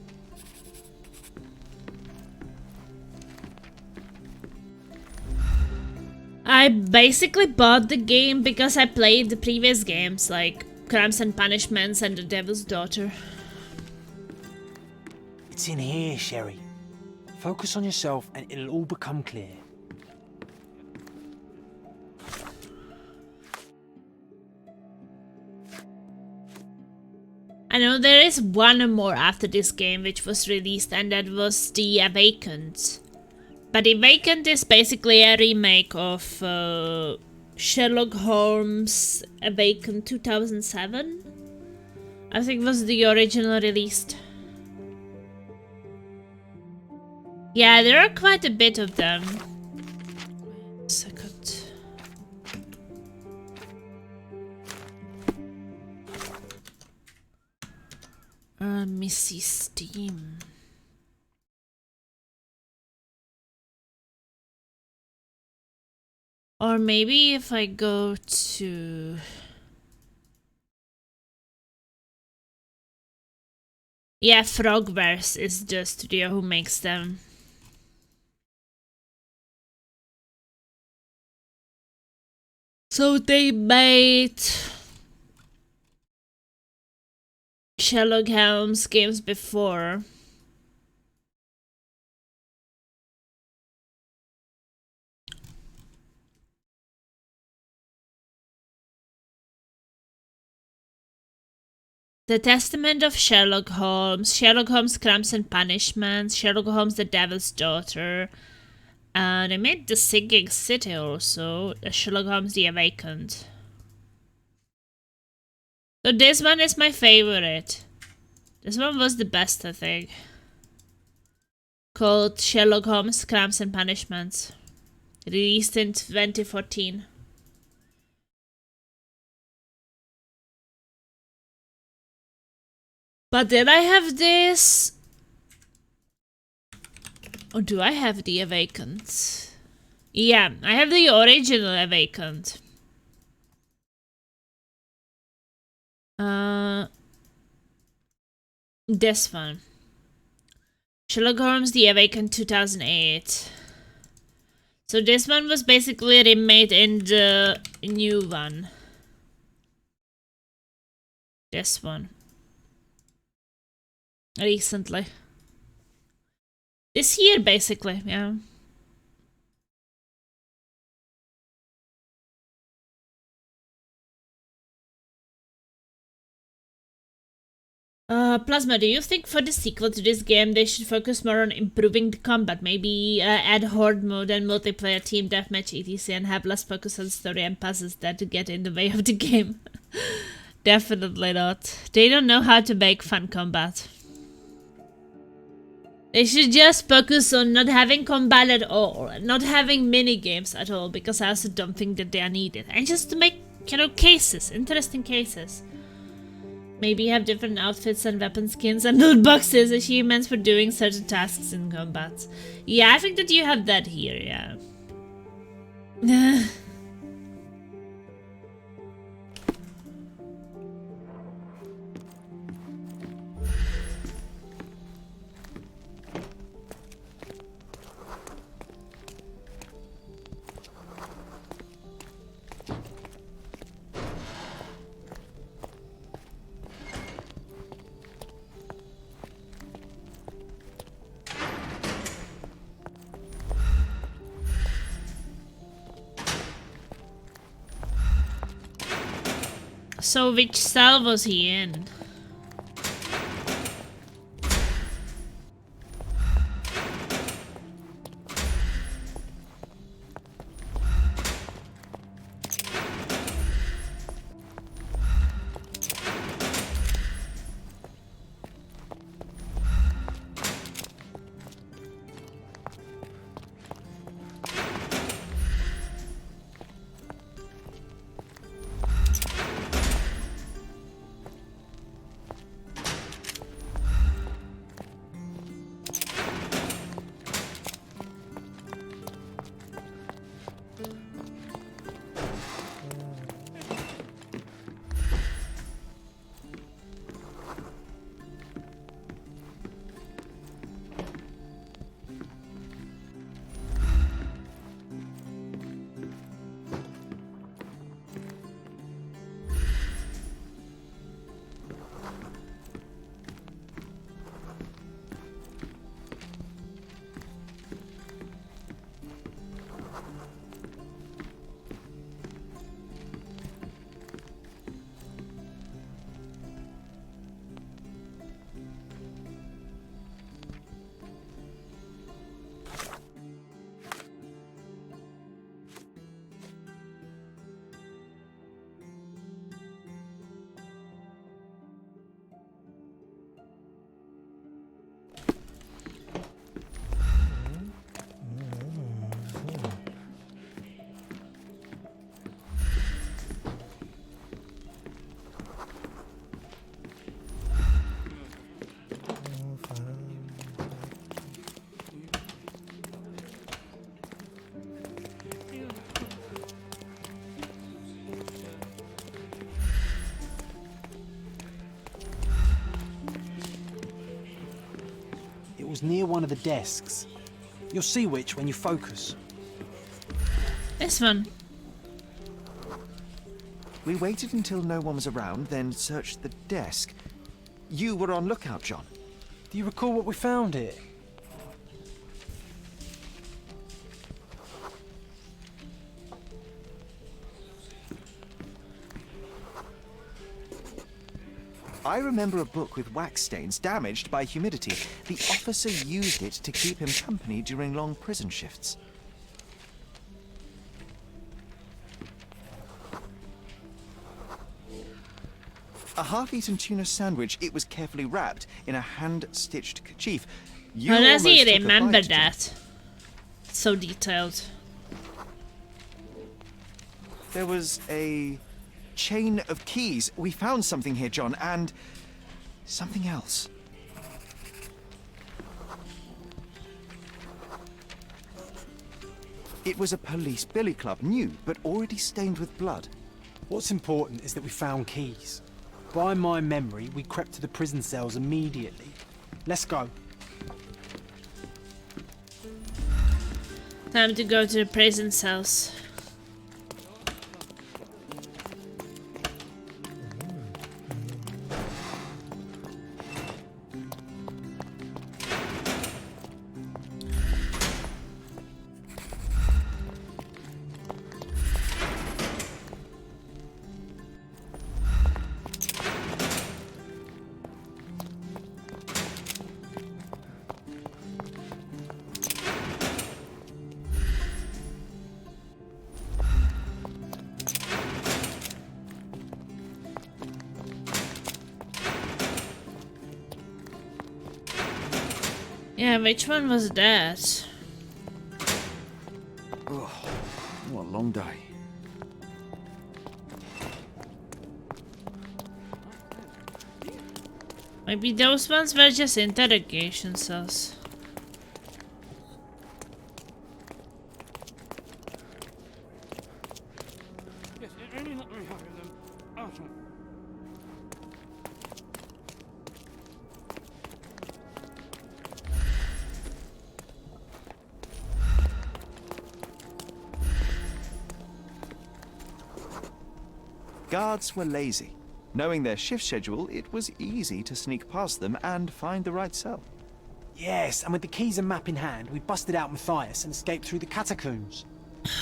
I basically bought the game because I played the previous games, like Crimes and Punishments and The Devil's Daughter. It's in here, Sherry. Focus on yourself and it'll all become clear. I know there is one more after this game which was released, and that was The Awakened. But The Awakened is basically a remake of Sherlock Holmes Awakened 2007. I think was the original released. Yeah, there are quite a bit of them. Wait a second. Let me see Steam. Or maybe if I go to... Yeah, Frogverse is the studio who makes them. So they made Sherlock Holmes games before. The Testament of Sherlock Holmes, Sherlock Holmes Crimes and Punishments, Sherlock Holmes The Devil's Daughter. They made The Singing City also, Sherlock Holmes The Awakened. So this one is my favorite. This one was the best, I think. Called Sherlock Holmes Crimes and Punishments. Released in 2014. But then I have this... Or do I have The Awakened? Yeah, I have the original Awakened. This one. Sherlock Holmes The Awakened 2008. So this one was basically remade in the new one. This one. Recently. This year, basically, yeah. Plasma, do you think for the sequel to this game they should focus more on improving the combat? Maybe add horde mode and multiplayer team deathmatch etc. and have less focus on story and puzzles that get in the way of the game? Definitely not. They don't know how to make fun combat. They should just focus on not having combat at all, not having mini games at all, because I also don't think that they are needed. And just to make, you know, cases, interesting cases. Maybe have different outfits and weapon skins and loot boxes, achievements for doing certain tasks in combat. Yeah, I think that you have that here, yeah. So which cell was he in? It was near one of the desks. You'll see which when you focus. This one. We waited until no one was around, then searched the desk. You were on lookout, John. Do you recall what we found here? I remember a book with wax stains damaged by humidity. The officer used it to keep him company during long prison shifts. A half-eaten tuna sandwich. It was carefully wrapped in a hand-stitched kerchief. You How does he almost took a remember bite, John. that? So detailed. There was a chain of keys. We found something here, John, and something else. It was a police billy club, new, but already stained with blood. What's important is that we found keys. By my memory, we crept to the prison cells immediately. Let's go. Time to go to the prison cells. Yeah, which one was that? Oh, what a long day. Maybe those ones were just interrogation cells. Guards were lazy. Knowing their shift schedule, it was easy to sneak past them and find the right cell. Yes, and with the keys and map in hand, we busted out Matthias and escaped through the catacombs.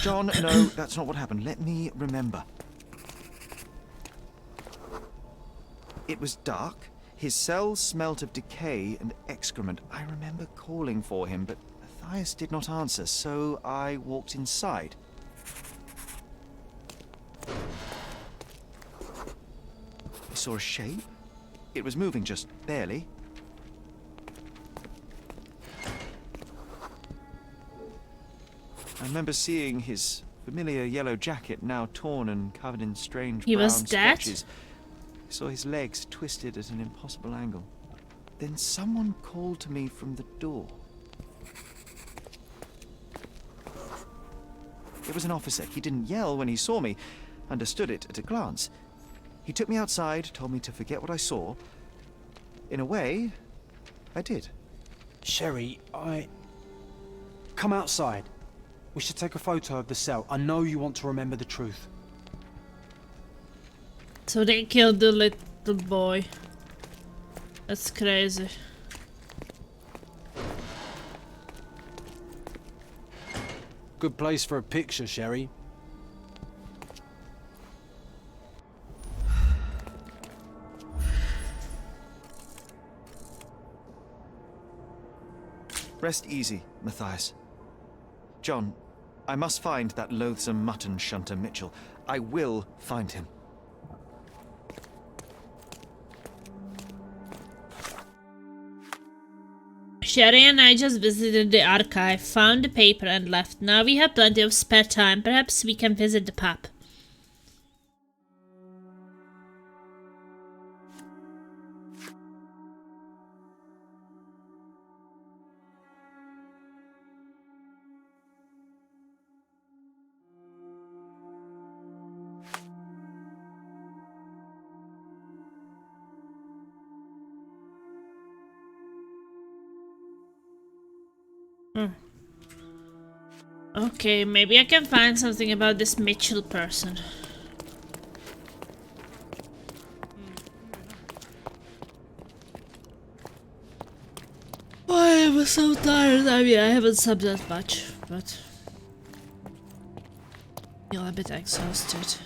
John, no, that's not what happened. Let me remember. It was dark. His cell smelt of decay and excrement. I remember calling for him, but Matthias did not answer, so I walked inside. I saw a shape. It was moving just barely. I remember seeing his familiar yellow jacket, now torn and covered in strange brown splotches. I saw his legs twisted at an impossible angle. Then someone called to me from the door. It was an officer. He didn't yell when he saw me. Understood it at a glance. He took me outside, told me to forget what I saw. In a way, I did. Sherry, come outside. We should take a photo of the cell. I know you want to remember the truth. So they killed the little boy. That's crazy. Good place for a picture, Sherry. Rest easy, Matthias. John, I must find that loathsome mutton shunter Mitchell. I will find him. Sherry and I just visited the archive, found the paper and left. Now we have plenty of spare time. Perhaps we can visit the pub. Okay, maybe I can find something about this Mitchell person. Oh, I was so tired. I mean, I haven't slept that much, but I feel a bit exhausted.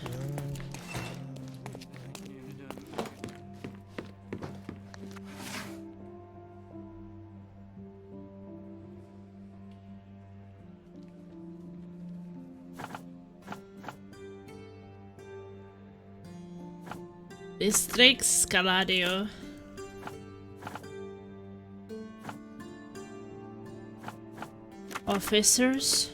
District Scaladio. Officers.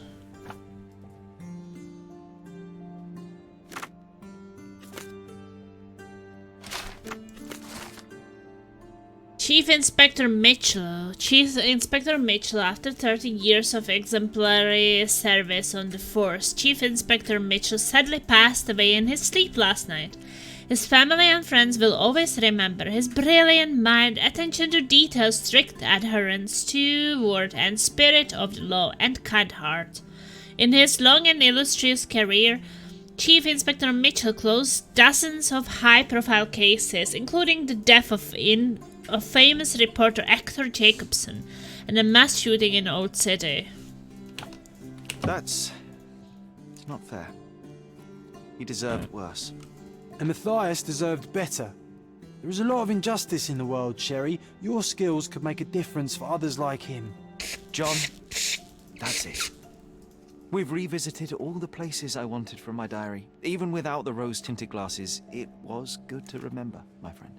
Chief Inspector Mitchell. Chief Inspector Mitchell, after 30 years of exemplary service on the force, Chief Inspector Mitchell sadly passed away in his sleep last night. His family and friends will always remember his brilliant mind, attention to detail, strict adherence to word and spirit of the law, and kind heart. In his long and illustrious career, Chief Inspector Mitchell closed dozens of high-profile cases, including the death of famous reporter Hector Jacobson and a mass shooting in Old City. It's not fair. He deserved worse. And Matthias deserved better. There is a lot of injustice in the world, Sherry. Your skills could make a difference for others like him. John, that's it. We've revisited all the places I wanted from my diary. Even without the rose-tinted glasses, it was good to remember, my friend.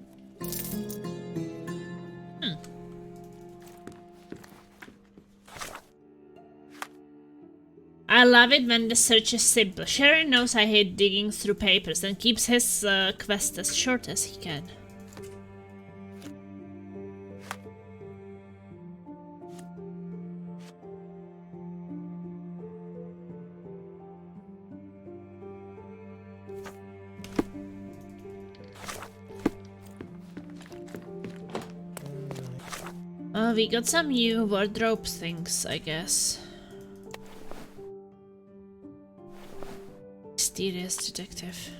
I love it when the search is simple. Sherry knows I hate digging through papers and keeps his quest as short as he can. We got some new wardrobe things, I guess. Mysterious detective.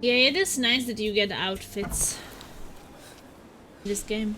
Yeah, it is nice that you get outfits in this game.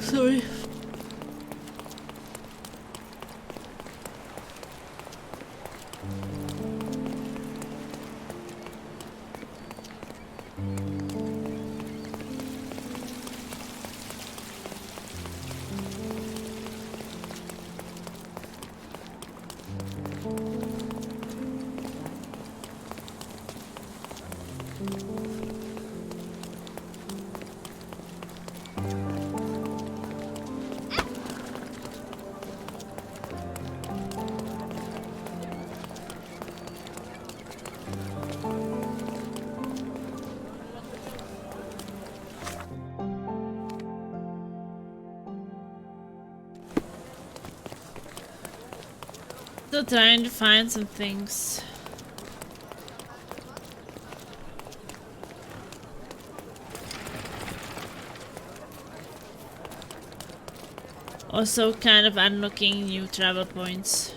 Sorry. Still trying to find some things. Also kind of unlocking new travel points.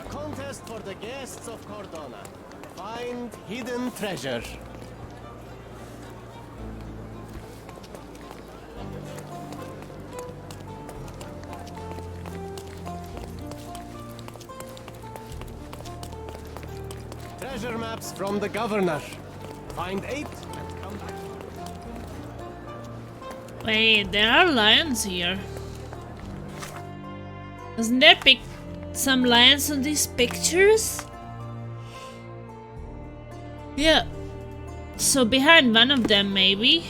Contest for the guests of Cordona. Find hidden treasure. Treasure maps from the governor. Find 8 and come back. Wait, there are lions here. Isn't there some lions on these pictures? Yeah. So behind one of them, maybe.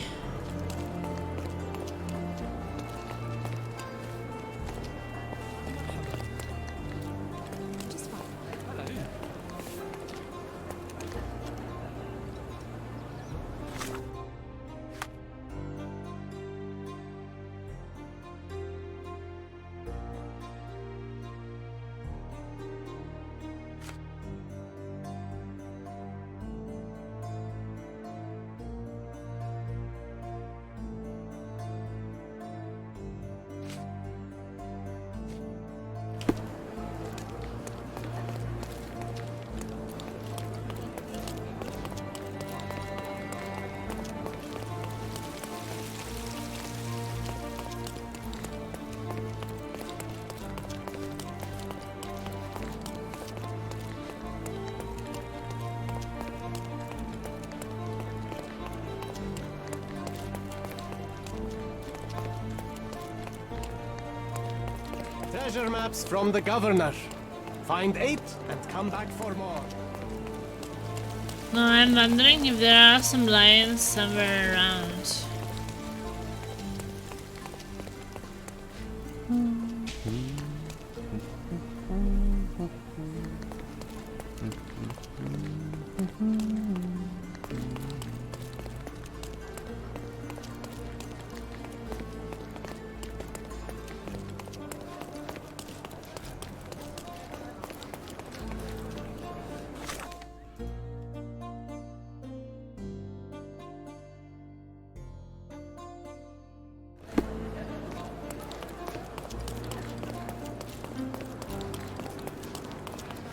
Treasure maps from the governor. Find 8 and come back for more. No, I'm wondering if there are some lions somewhere around.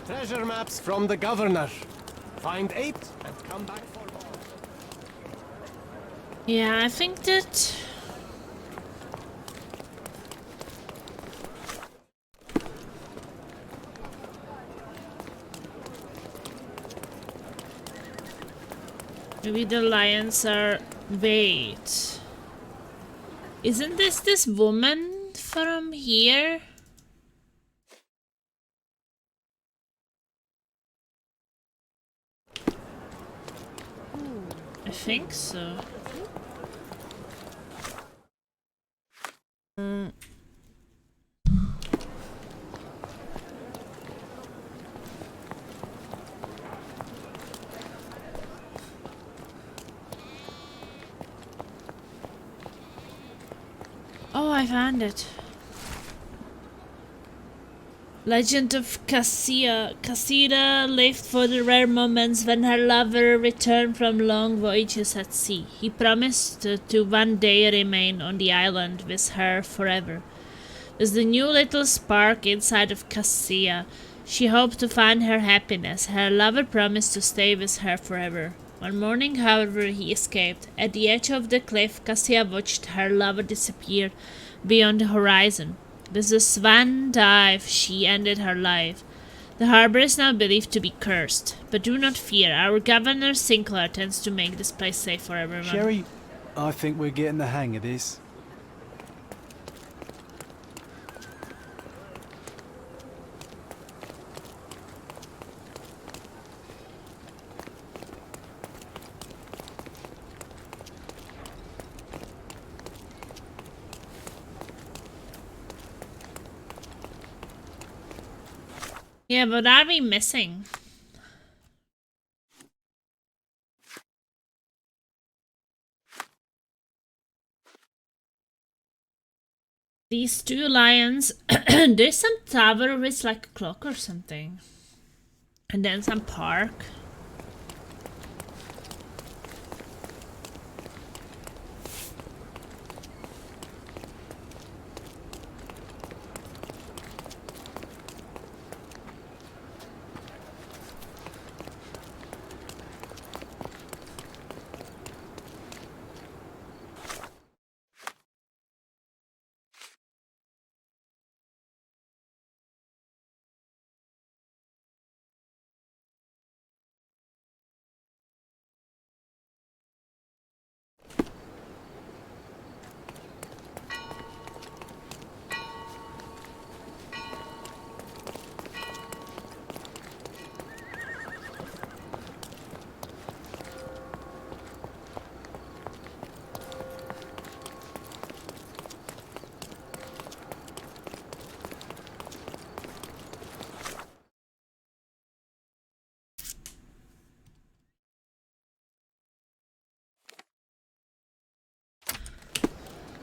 Treasure maps from the governor. Find 8 and come back for more. Yeah, I think that... maybe the lions are... Wait... Isn't this woman from here? I think so. Oh, I found it. Legend of Cassia. Cassida lived for the rare moments when her lover returned from long voyages at sea. He promised to one day remain on the island with her forever. With the new little spark inside of Cassia, she hoped to find her happiness. Her lover promised to stay with her forever. One morning, however, he escaped. At the edge of the cliff, Cassia watched her lover disappear beyond the horizon. With a swan dive, she ended her life. The harbor is now believed to be cursed. But do not fear, our Governor Sinclair tends to make this place safe for everyone. Sherry, I think we're getting the hang of this. Yeah, but are we missing? These two lions. There's some tower with like a clock or something. And then some park.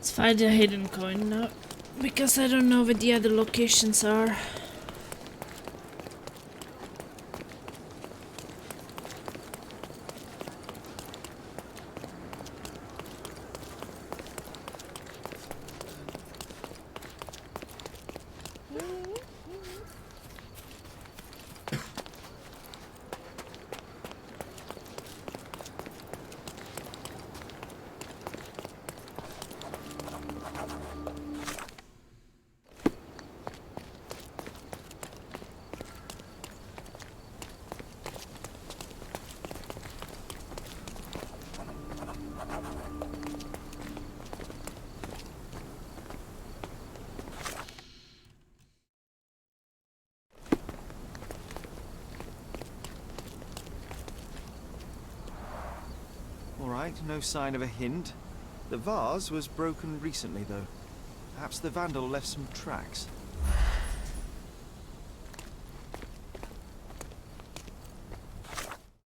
Let's find a hidden coin now, because I don't know where the other locations are. Alright, no sign of a hint. The vase was broken recently, though. Perhaps the vandal left some tracks.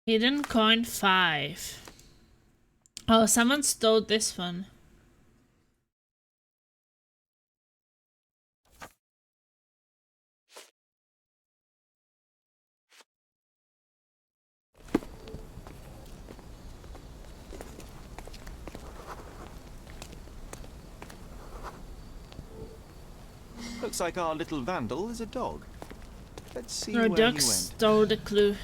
Hidden coin 5. Oh, someone stole this one. Looks like our little vandal is a dog. Let's see Our where dog he went. stole the clue.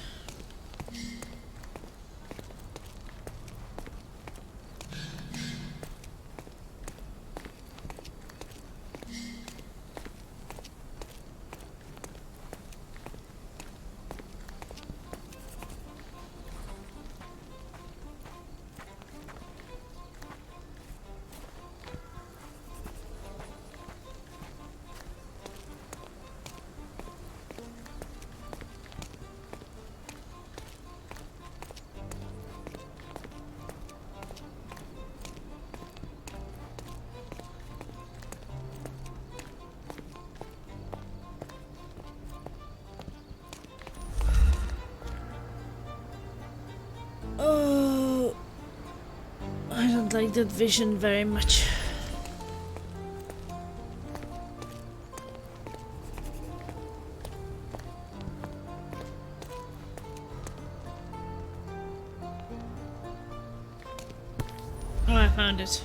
Oh, I don't like that vision very much. Oh, I found it.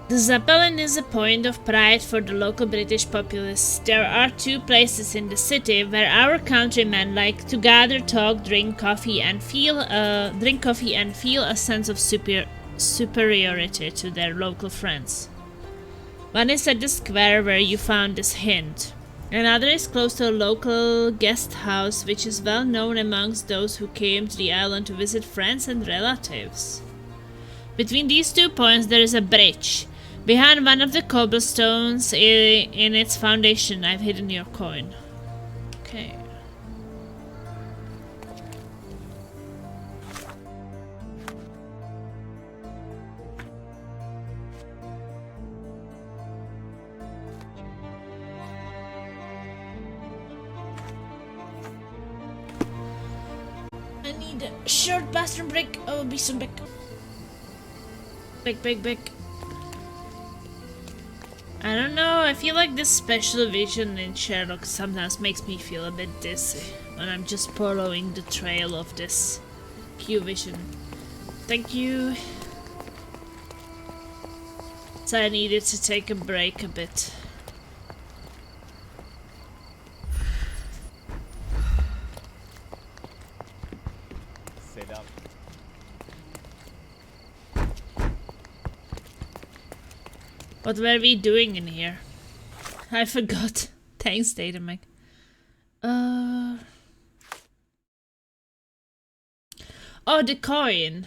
The Zeppelin is a point of pride for the local British populace. There are 2 places in the city where our countrymen like to gather, talk, drink coffee, and feel a sense of superiority to their local friends. One is at the square where you found this hint. Another is close to a local guest house, which is well known amongst those who came to the island to visit friends and relatives. Between these 2 points there is a bridge. Behind one of the cobblestones in its foundation, I've hidden your coin. Okay. I need a short bathroom break. I will be soon back. Back. I don't know, I feel like this special vision in Sherlock sometimes makes me feel a bit dizzy when I'm just following the trail of this Q vision. Thank you. So I needed to take a break a bit. Sit up. What were we doing in here? I forgot. Thanks, Datamac. Oh, the coin.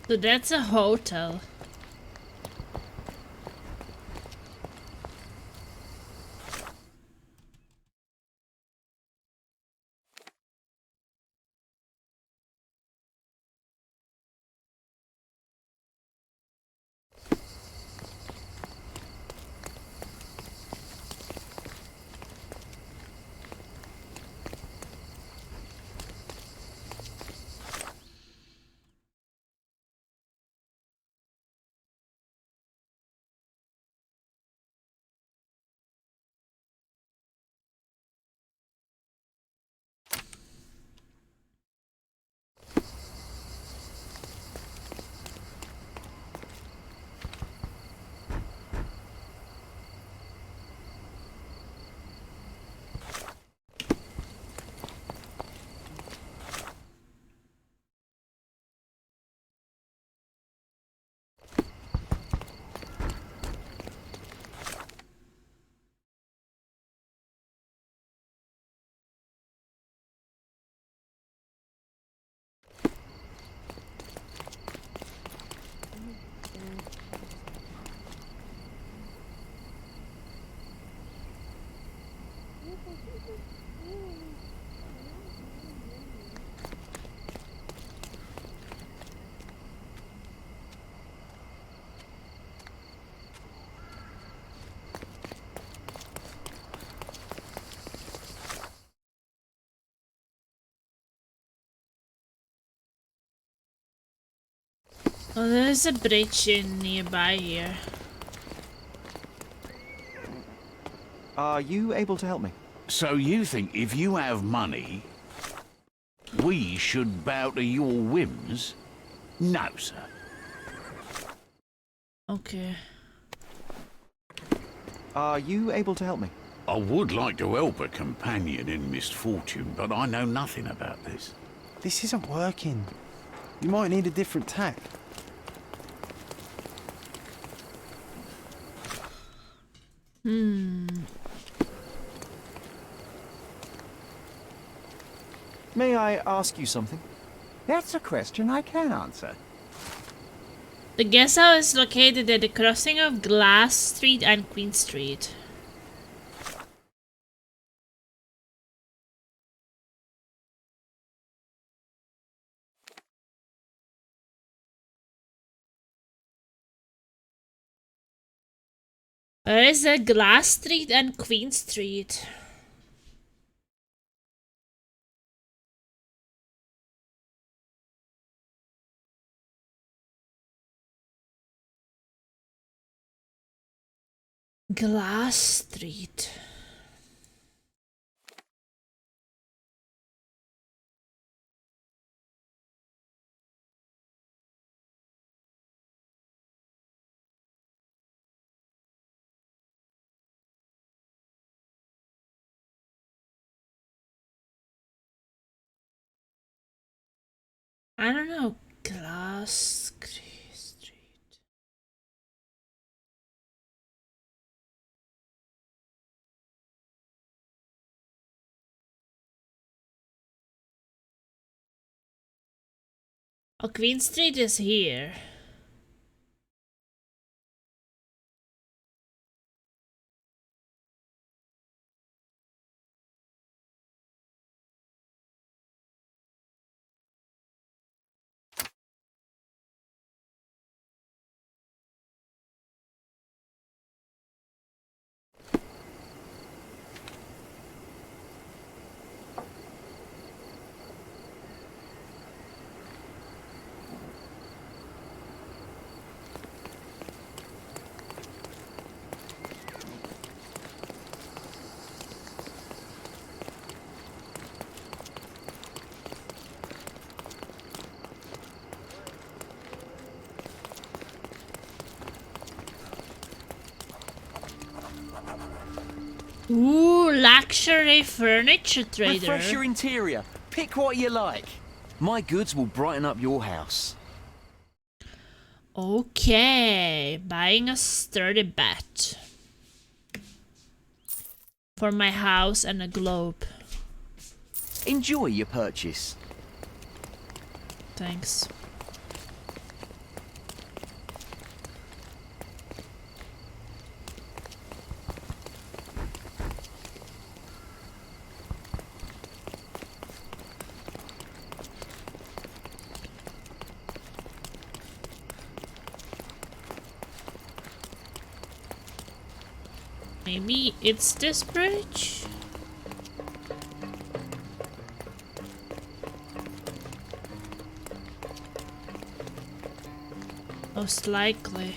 So that's a hotel. Oh, there's a bridge in nearby here. Are you able to help me? So you think if you have money, we should bow to your whims? No, sir. Okay. Are you able to help me? I would like to help a companion in misfortune, but I know nothing about this. This isn't working. You might need a different tack. May I ask you something? That's a question I can answer. The guest house is located at the crossing of Glass Street and Queen Street. Where is the Glass Street and Queen Street? Glass Street. I don't know. Glass Street. Oh, Queen Street is here. Ooh, luxury furniture trader. Refresh your interior. Pick what you like. My goods will brighten up your house. Okay, buying a sturdy bat for my house and a globe. Enjoy your purchase. Thanks. Maybe it's this bridge? Most likely.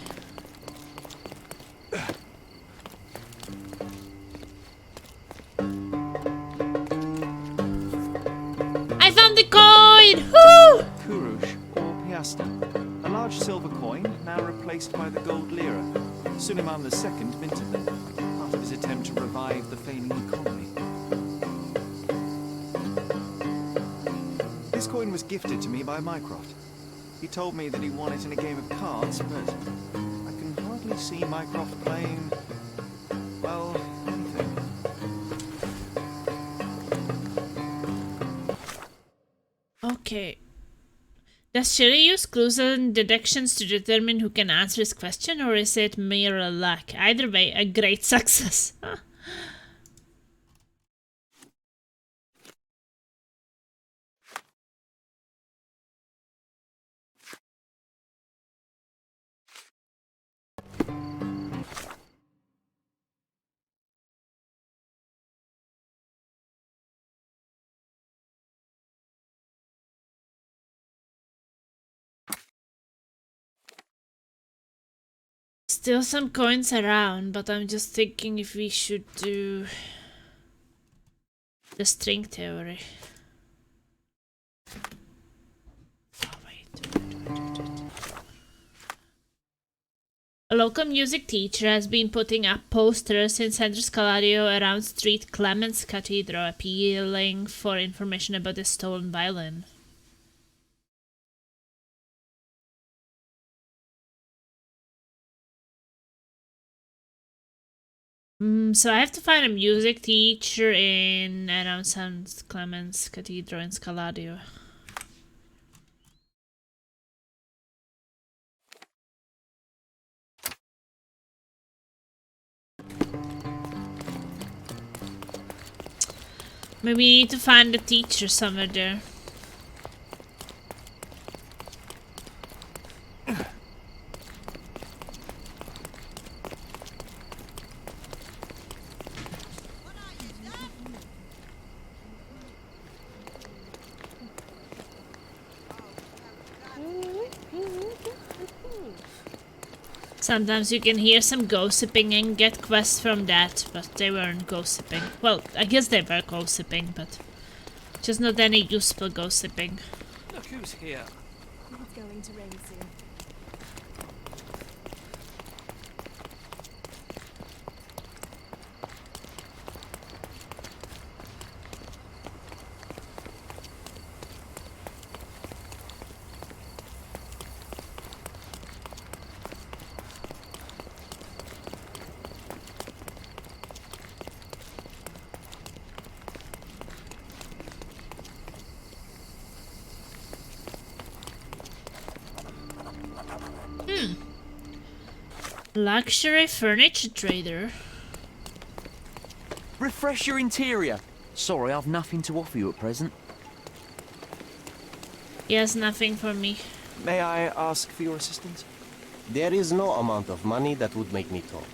I found the coin! Woo! Kurush, or piastre. A large silver coin, now replaced by the gold lira. Suleiman II minted them, part of his attempt to revive the failing economy. This coin was gifted to me by Mycroft. He told me that he won it in a game of cards, but I can hardly see Mycroft playing, well, anything. Okay. Does Sherry use clues and deductions to determine who can answer his question, or is it mere luck? Either way, a great success. Still some coins around, but I'm just thinking if we should do the string theory. Oh, wait. A local music teacher has been putting up posters in Centro Scalario around Street Clemens Cathedral, appealing for information about the stolen violin. So I have to find a music teacher in around St. Clemens Cathedral in Scalario. Maybe we need to find a teacher somewhere there. Sometimes you can hear some gossiping and get quests from that, but they weren't gossiping. Well, I guess they were gossiping, but just not any useful gossiping. Look who's here. It's going to rain soon. Luxury furniture trader. Refresh your interior. Sorry, I've nothing to offer you at present. He has nothing for me. May I ask for your assistance? There is no amount of money that would make me talk.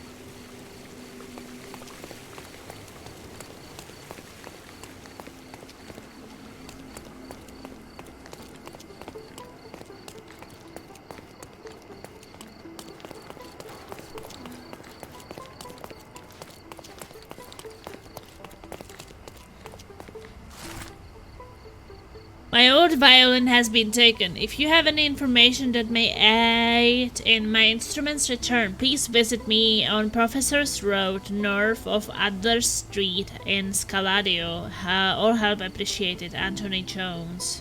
My old violin has been taken. If you have any information that may aid in my instrument's return, please visit me on Professor's Road, north of Adler Street in Scaladio. All help appreciated. Anthony Jones.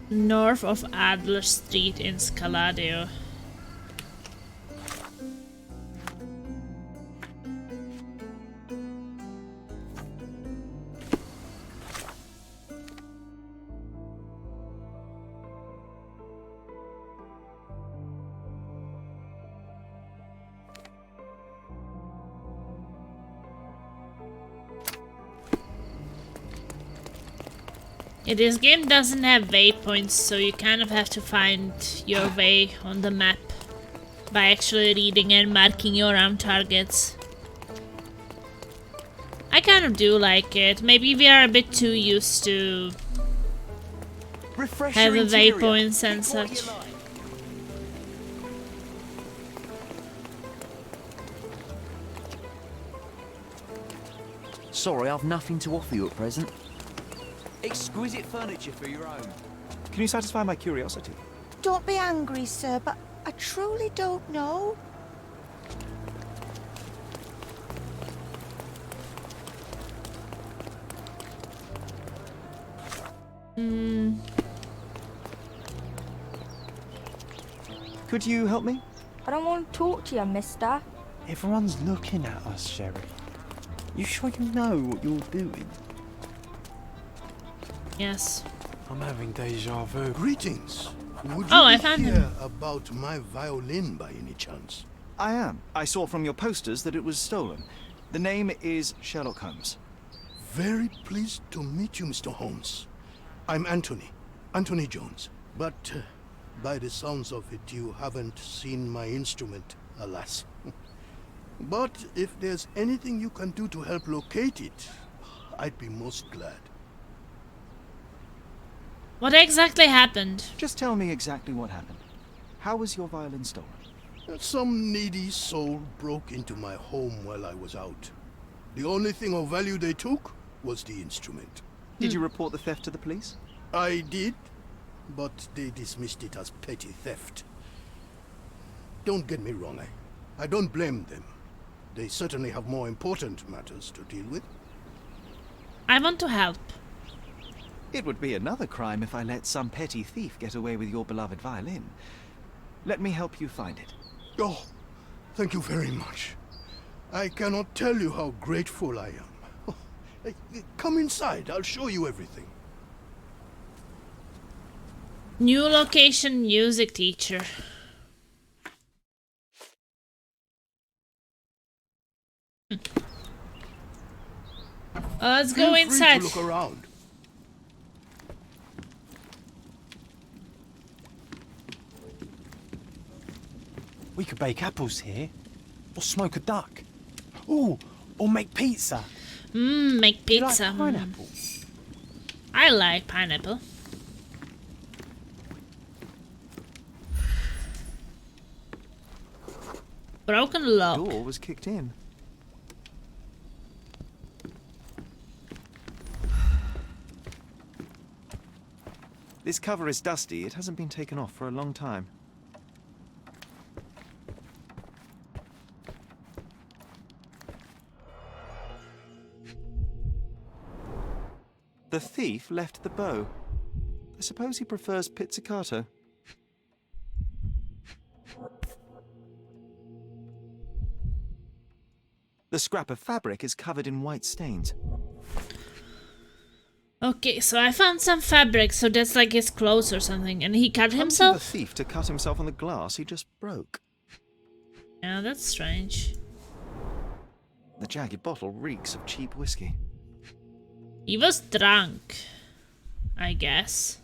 North of Adler Street in Scaladio. Yeah, this game doesn't have waypoints, so you kind of have to find your way on the map. by actually reading and marking your own targets. I kind of do like it. Maybe we are a bit too used to have a waypoints and such. Sorry, I've nothing to offer you at present. Exquisite furniture for your own. Can you satisfy my curiosity? Don't be angry, sir, but I truly don't know. Could you help me? I don't want to talk to you, mister. Everyone's looking at us, Sherry. You sure you know what you're doing? Yes. I'm having deja vu. Greetings. Would Oh, you I found hear him. about my violin by any chance? I am. I saw from your posters that it was stolen. The name is Sherlock Holmes. Very pleased to meet you, Mr. Holmes. I'm Anthony Jones. But by the sounds of it, you haven't seen my instrument, alas. But if there's anything you can do to help locate it, I'd be most glad. What exactly happened? Just tell me exactly what happened. How was your violin stolen? Some needy soul broke into my home while I was out. The only thing of value they took was the instrument. Did you report the theft to the police? I did, but they dismissed it as petty theft. Don't get me wrong, I don't blame them. They certainly have more important matters to deal with. I want to help. It would be another crime if I let some petty thief get away with your beloved violin. Let me help you find it. Oh, thank you very much. I cannot tell you how grateful I am. Oh, come inside, I'll show you everything. New location music teacher. Let's go inside. Feel free to look around. We could bake apples here, or smoke a duck. Ooh, or make pizza. Make Do you pizza. like pineapple? I like pineapple. Broken lock. The door was kicked in. This cover is dusty. It hasn't been taken off for a long time. The thief left the bow. I suppose he prefers pizzicato. The scrap of fabric is covered in white stains. Okay, so I found some fabric, so that's like his clothes or something, and he cut Come to himself? the thief to cut himself on the glass he just broke. Yeah, that's strange. The jagged bottle reeks of cheap whiskey. He was drunk, I guess.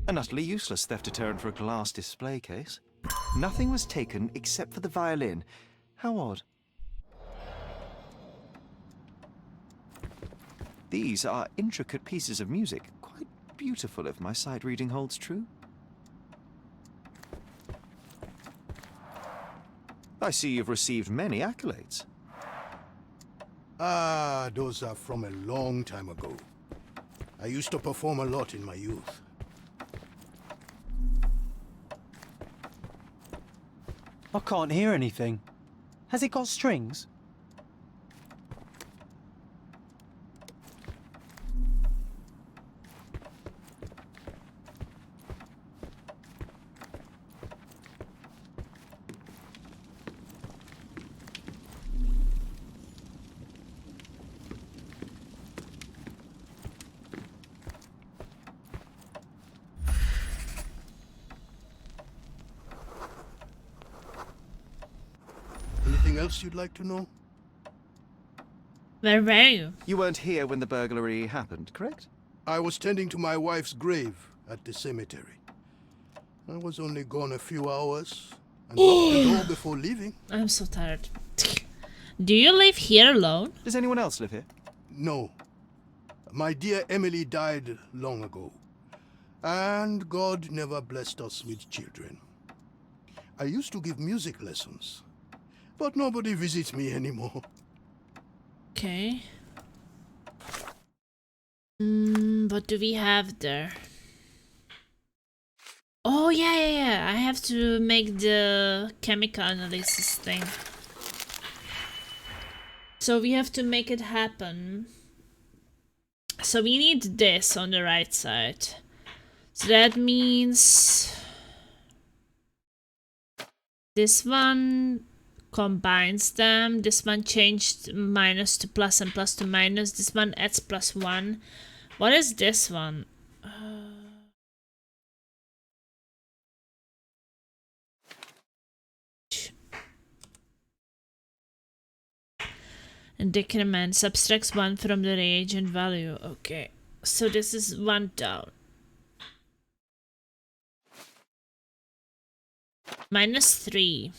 An utterly useless theft deterrent for a glass display case. Nothing was taken except for the violin. How odd. These are intricate pieces of music, quite beautiful if my sight reading holds true. I see you've received many accolades. Ah, those are from a long time ago. I used to perform a lot in my youth. I can't hear anything. Has it got strings? Anything else you'd like to know? Where were you? You weren't here when the burglary happened, correct? I was tending to my wife's grave at the cemetery. I was only gone a few hours and locked the door before leaving. I'm so tired. Do you live here alone? Does anyone else live here? No. My dear Emily died long ago. And God never blessed us with children. I used to give music lessons. But nobody visits me anymore. Okay. What do we have there? Oh, yeah. I have to make the chemical analysis thing. So we have to make it happen. So we need this on the right side. So that means this one combines them. This one changed minus to plus and plus to minus. This one adds +1. What is this one? And decrement subtracts 1 from the reagent value. Okay, so this is 1 down. -3.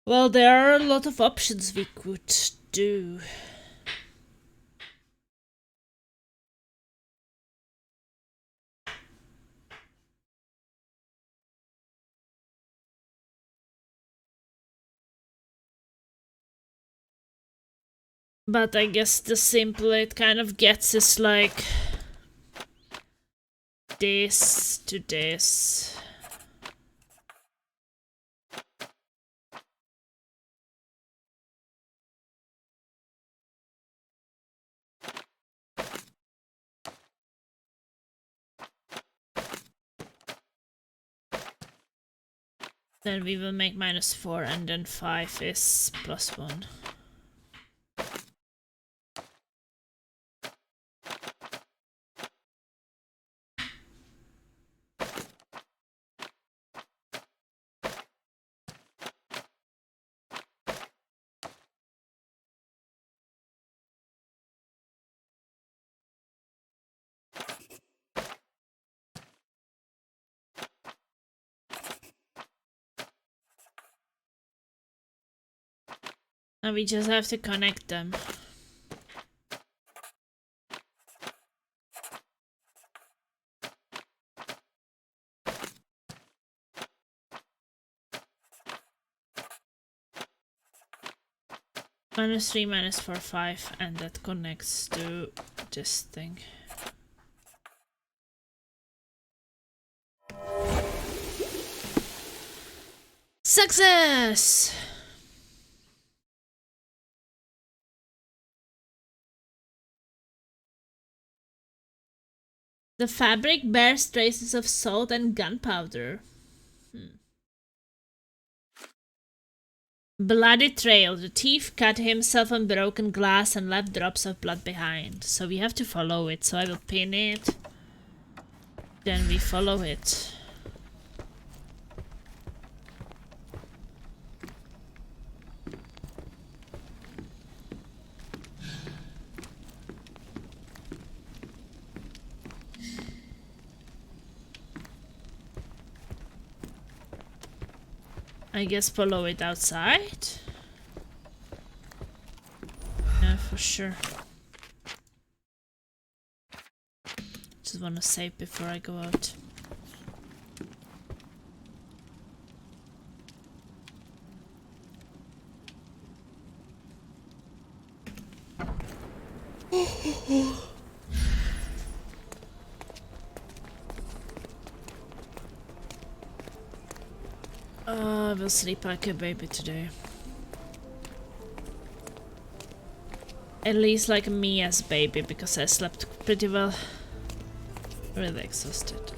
Well, there are a lot of options we could do. But I guess the simpler it kind of gets is like this to this. Then we will make -4 and then 5 is +1. And we just have to connect them. -3, -4, 5, and that connects to this thing. Success! The fabric bears traces of salt and gunpowder. Bloody trail. The thief cut himself on broken glass and left drops of blood behind. So we have to follow it. So I will pin it. Then we follow it. I guess follow it outside? Yeah, for sure. Just wanna save before I go out. I will sleep like a baby today. At least like me as a baby, because I slept pretty well. Really exhausted.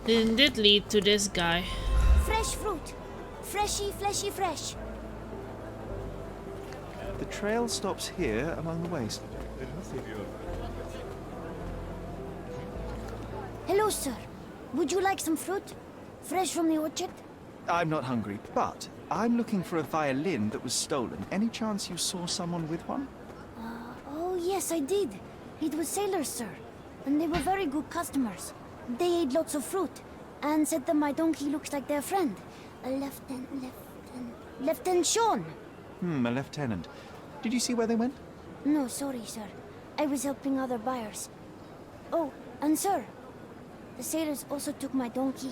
Didn't it lead to this guy? Fresh fruit. Freshy, fleshy, fresh. The trail stops here among the waste. Hello, sir. Would you like some fruit? Fresh from the orchard? I'm not hungry, but I'm looking for a violin that was stolen. Any chance you saw someone with one? Oh, yes, I did. It was sailors, sir. And they were very good customers. They ate lots of fruit and said that my donkey looks like their friend. Lieutenant Sean. A lieutenant. Did you see where they went? No, sorry, sir. I was helping other buyers. Oh, and sir, the sailors also took my donkey.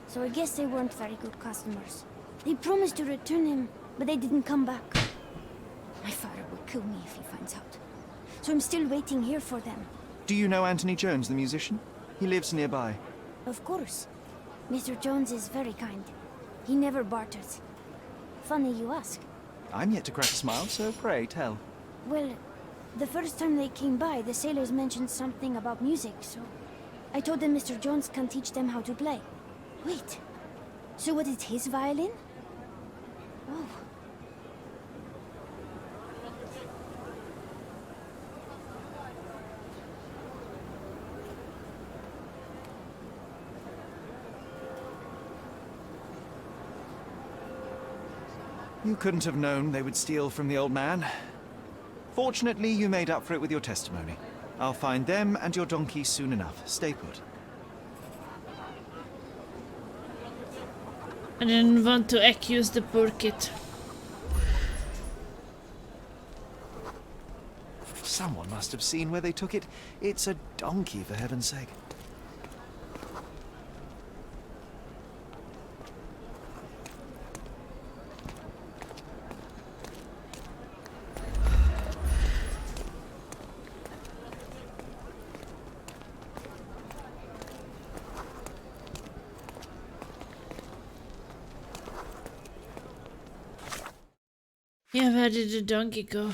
So I guess they weren't very good customers. They promised to return him, but they didn't come back. My father will kill me if he finds out. So I'm still waiting here for them. Do you know Anthony Jones, the musician? He lives nearby. Of course. Mr. Jones is very kind. He never barters. Funny you ask. I'm yet to crack a smile, so pray tell. Well, the first time they came by, the sailors mentioned something about music, so I told them Mr. Jones can teach them how to play. Wait, so what is his violin? Oh. You couldn't have known they would steal from the old man. Fortunately, you made up for it with your testimony. I'll find them and your donkey soon enough. Stay put. I didn't want to accuse the poor kid. Someone must have seen where they took it. It's a donkey, for heaven's sake. Yeah, where did the donkey go?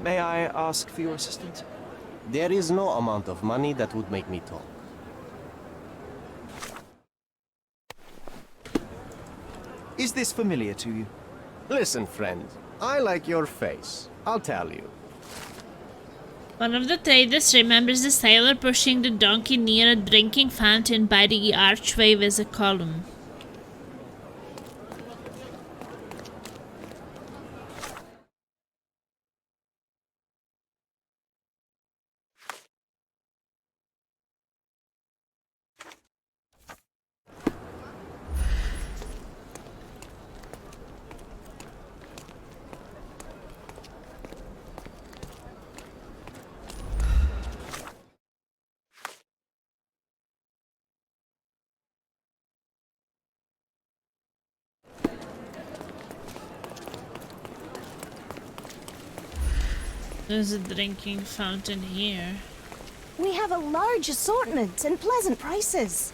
May I ask for your assistance? There is no amount of money that would make me talk. Is this familiar to you? Listen, friend. I like your face. I'll tell you. One of the traders remembers the sailor pushing the donkey near a drinking fountain by the archway with a column. There's a drinking fountain here. We have a large assortment and pleasant prices.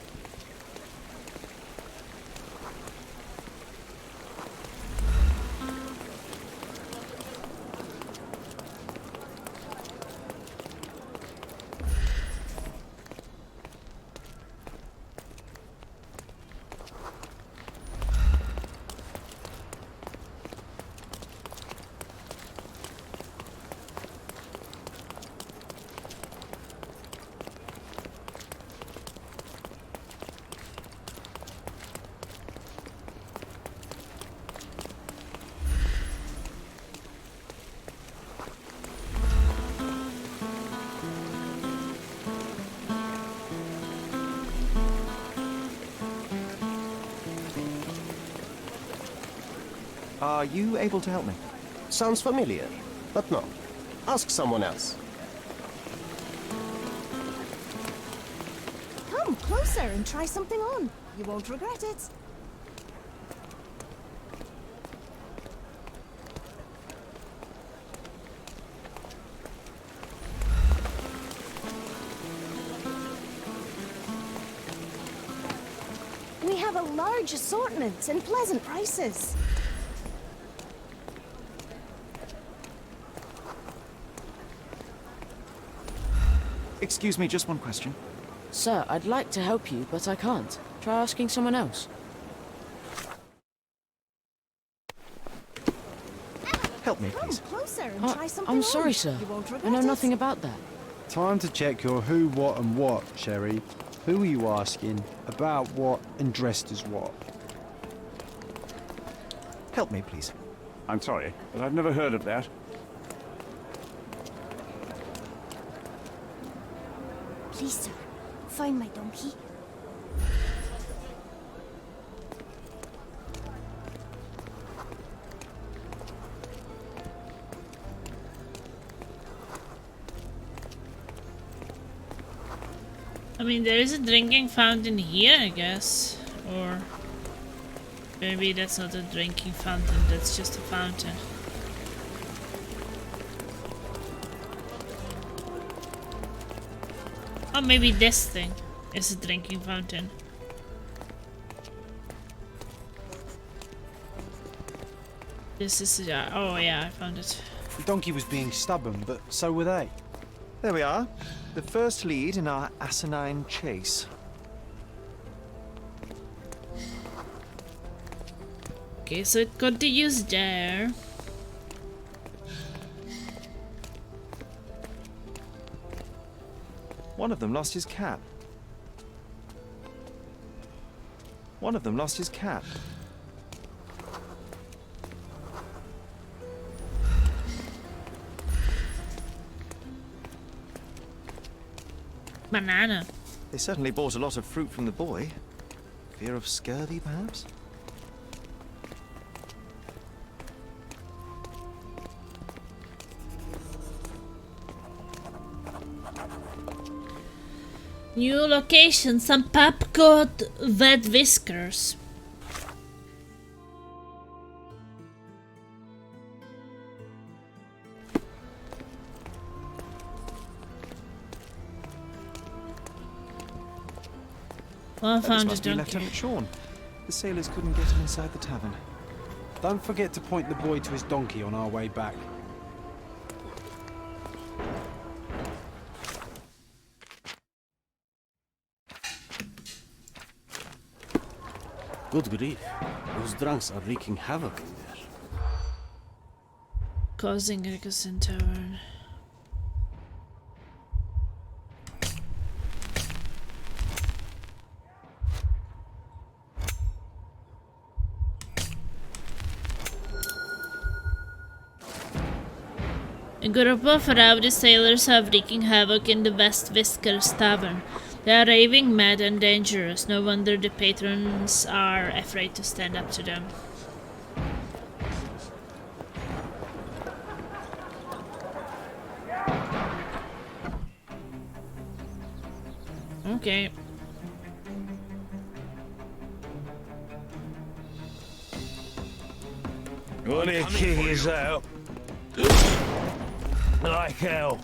Are you able to help me? Sounds familiar, but no. Ask someone else. Come closer and try something on. You won't regret it. We have a large assortment and pleasant prices. Excuse me, just one question. Sir, I'd like to help you, but I can't. Try asking someone else. Help me, please. Closer and try something I'm sorry, on. sir. You won't I regret know it. nothing about that. Time to check your who, what, and what, Sherry. Who are you asking? About what and dressed as what? Help me, please. I'm sorry, but I've never heard of that. Please, sir, find my donkey. I mean, there is a drinking fountain here, I guess. Or maybe that's not a drinking fountain, that's just a fountain. Or maybe this thing is a drinking fountain. This is, yeah, oh yeah, I found it. The donkey was being stubborn, but so were they. There we are. The first lead in our asinine chase. Okay, so it continues there. One of them lost his cap. One of them lost his cap. Banana. They certainly bought a lot of fruit from the boy. Fear of scurvy, perhaps? New location, some pub called Wet Whiskers. Well, I This found a must be donkey. Lieutenant Sean. The sailors couldn't get him inside the tavern. Don't forget to point the boy to his donkey on our way back. Good grief. Those drunks are wreaking havoc in there. Causing ruckus in tavern. A group of rowdy sailors have wreaking havoc in the West Whiskers Tavern. They are raving mad and dangerous. No wonder the patrons are afraid to stand up to them. Okay. One of your king is out. Like hell.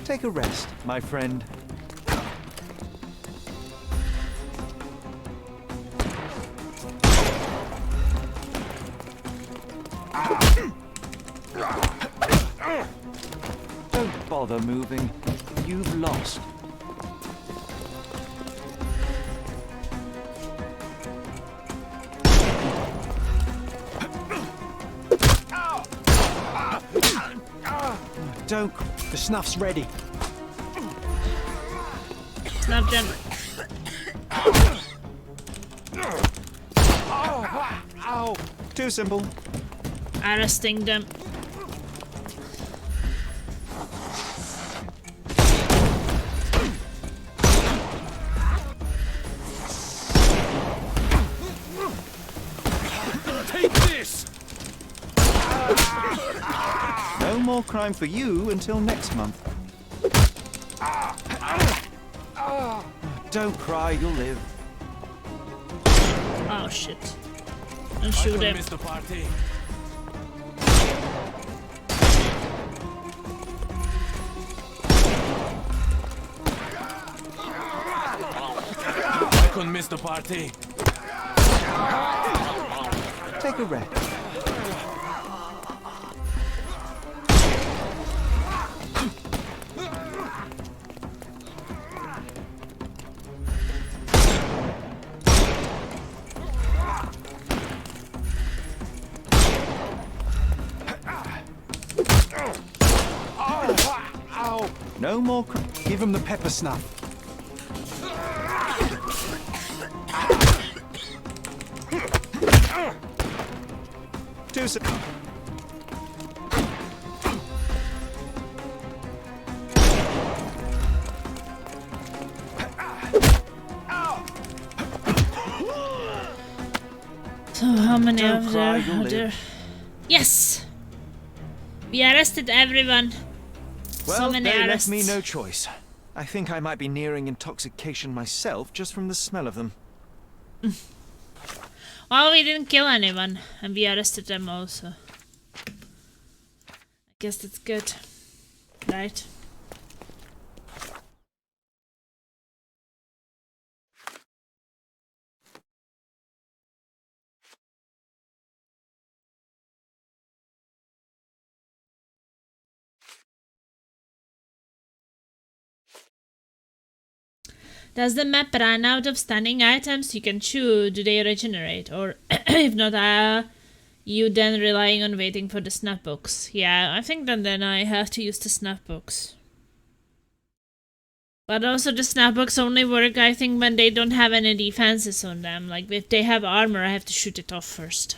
Take a rest, my friend. Don't bother moving. You've lost. Don't. The snuff's ready. Snap them. Ow! Too simple. Arresting them. Take this! No more crime for you until next month. Don't cry, you'll live. Oh shit. And shoot him. Miss the party. I couldn't miss the party. Take a rest. No more. Give him the pepper snuff. Do so. So how many Don't of cry, there you'll are there? live. Yes! We arrested everyone. Well, So many they arrests. left me no choice. I think I might be nearing intoxication myself just from the smell of them. Well, we didn't kill anyone, and we arrested them also. I guess that's good. Right? Does the map run out of stunning items you can chew? Do they regenerate? Or if not, you then relying on waiting for the snap box? Yeah, I think that then I have to use the snap box. But also the snap box only work, I think, when they don't have any defenses on them. Like if they have armor, I have to shoot it off first.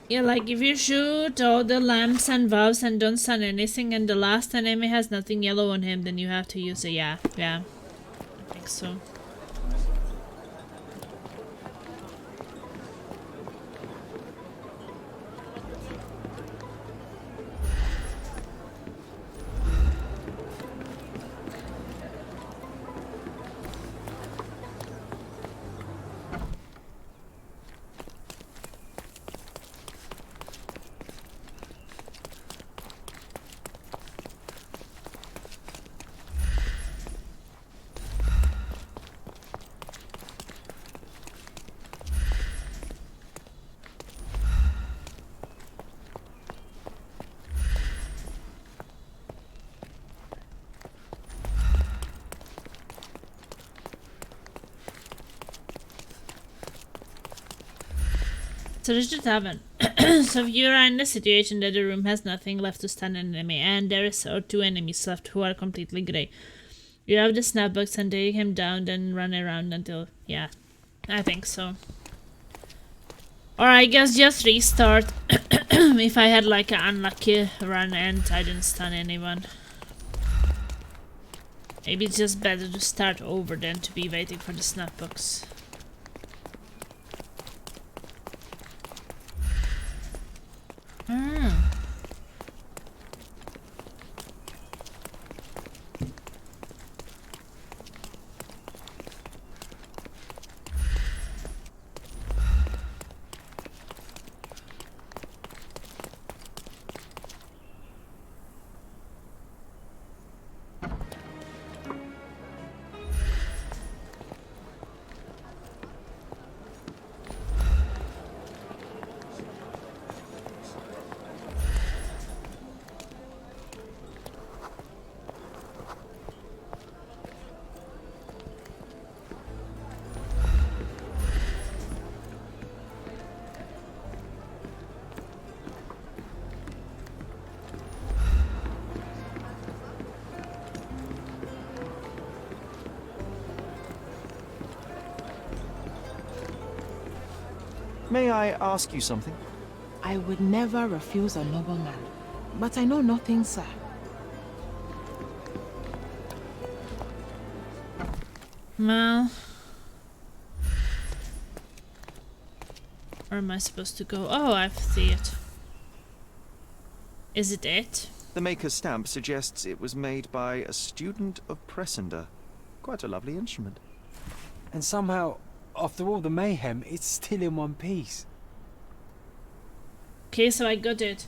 Yeah, like if you shoot all the lamps and valves and don't stun anything and the last enemy has nothing yellow on him, then you have to use a yeah, I think so. So there's the tavern. So if you are in the situation that the room has nothing left to stun an enemy, and there is or two enemies left who are completely grey, you have the snapbox and take him down, then run around until yeah, I think so. Or I guess just restart if I had like an unlucky run and I didn't stun anyone. Maybe it's just better to start over than to be waiting for the snapbox. May I ask you something? I would never refuse a nobleman, but I know nothing, sir. Well, where am I supposed to go? Oh, I see it. Is it it? The maker's stamp suggests it was made by a student of Pressender. Quite a lovely instrument. And somehow, after all the mayhem, it's still in one piece. Okay, so I got it.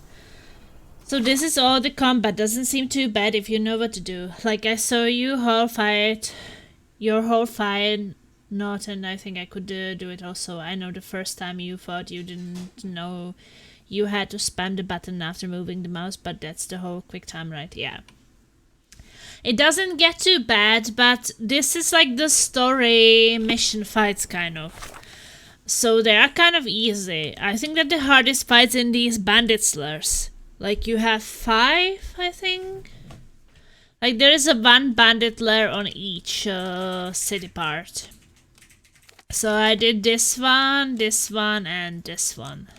So this is all the combat. Doesn't seem too bad if you know what to do. Like I saw you whole fight, your whole fight, not, and I think I could do it also. I know the first time you fought, you didn't know you had to spam the button after moving the mouse, but that's the whole quick time, right? Yeah. It doesn't get too bad, but this is like the story mission fights kind of. So they are kind of easy. I think that the hardest fights in these bandit slurs. Like you have 5, I think. Like there is a 1 bandit lair on each city part. So I did this one, and this one.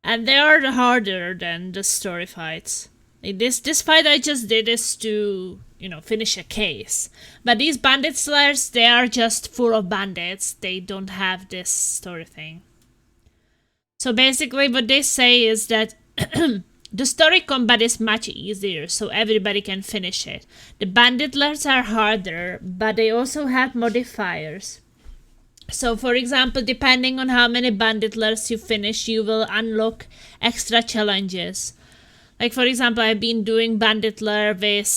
And they are harder than the story fights. Like this fight I just did is to, you know, finish a case. But these bandit slayers, they are just full of bandits. They don't have this story thing. So basically what they say is that the story combat is much easier, so everybody can finish it. The bandit lairs are harder, but they also have modifiers. So for example, depending on how many bandit lairs you finish, you will unlock extra challenges. Like for example, I've been doing bandit lair with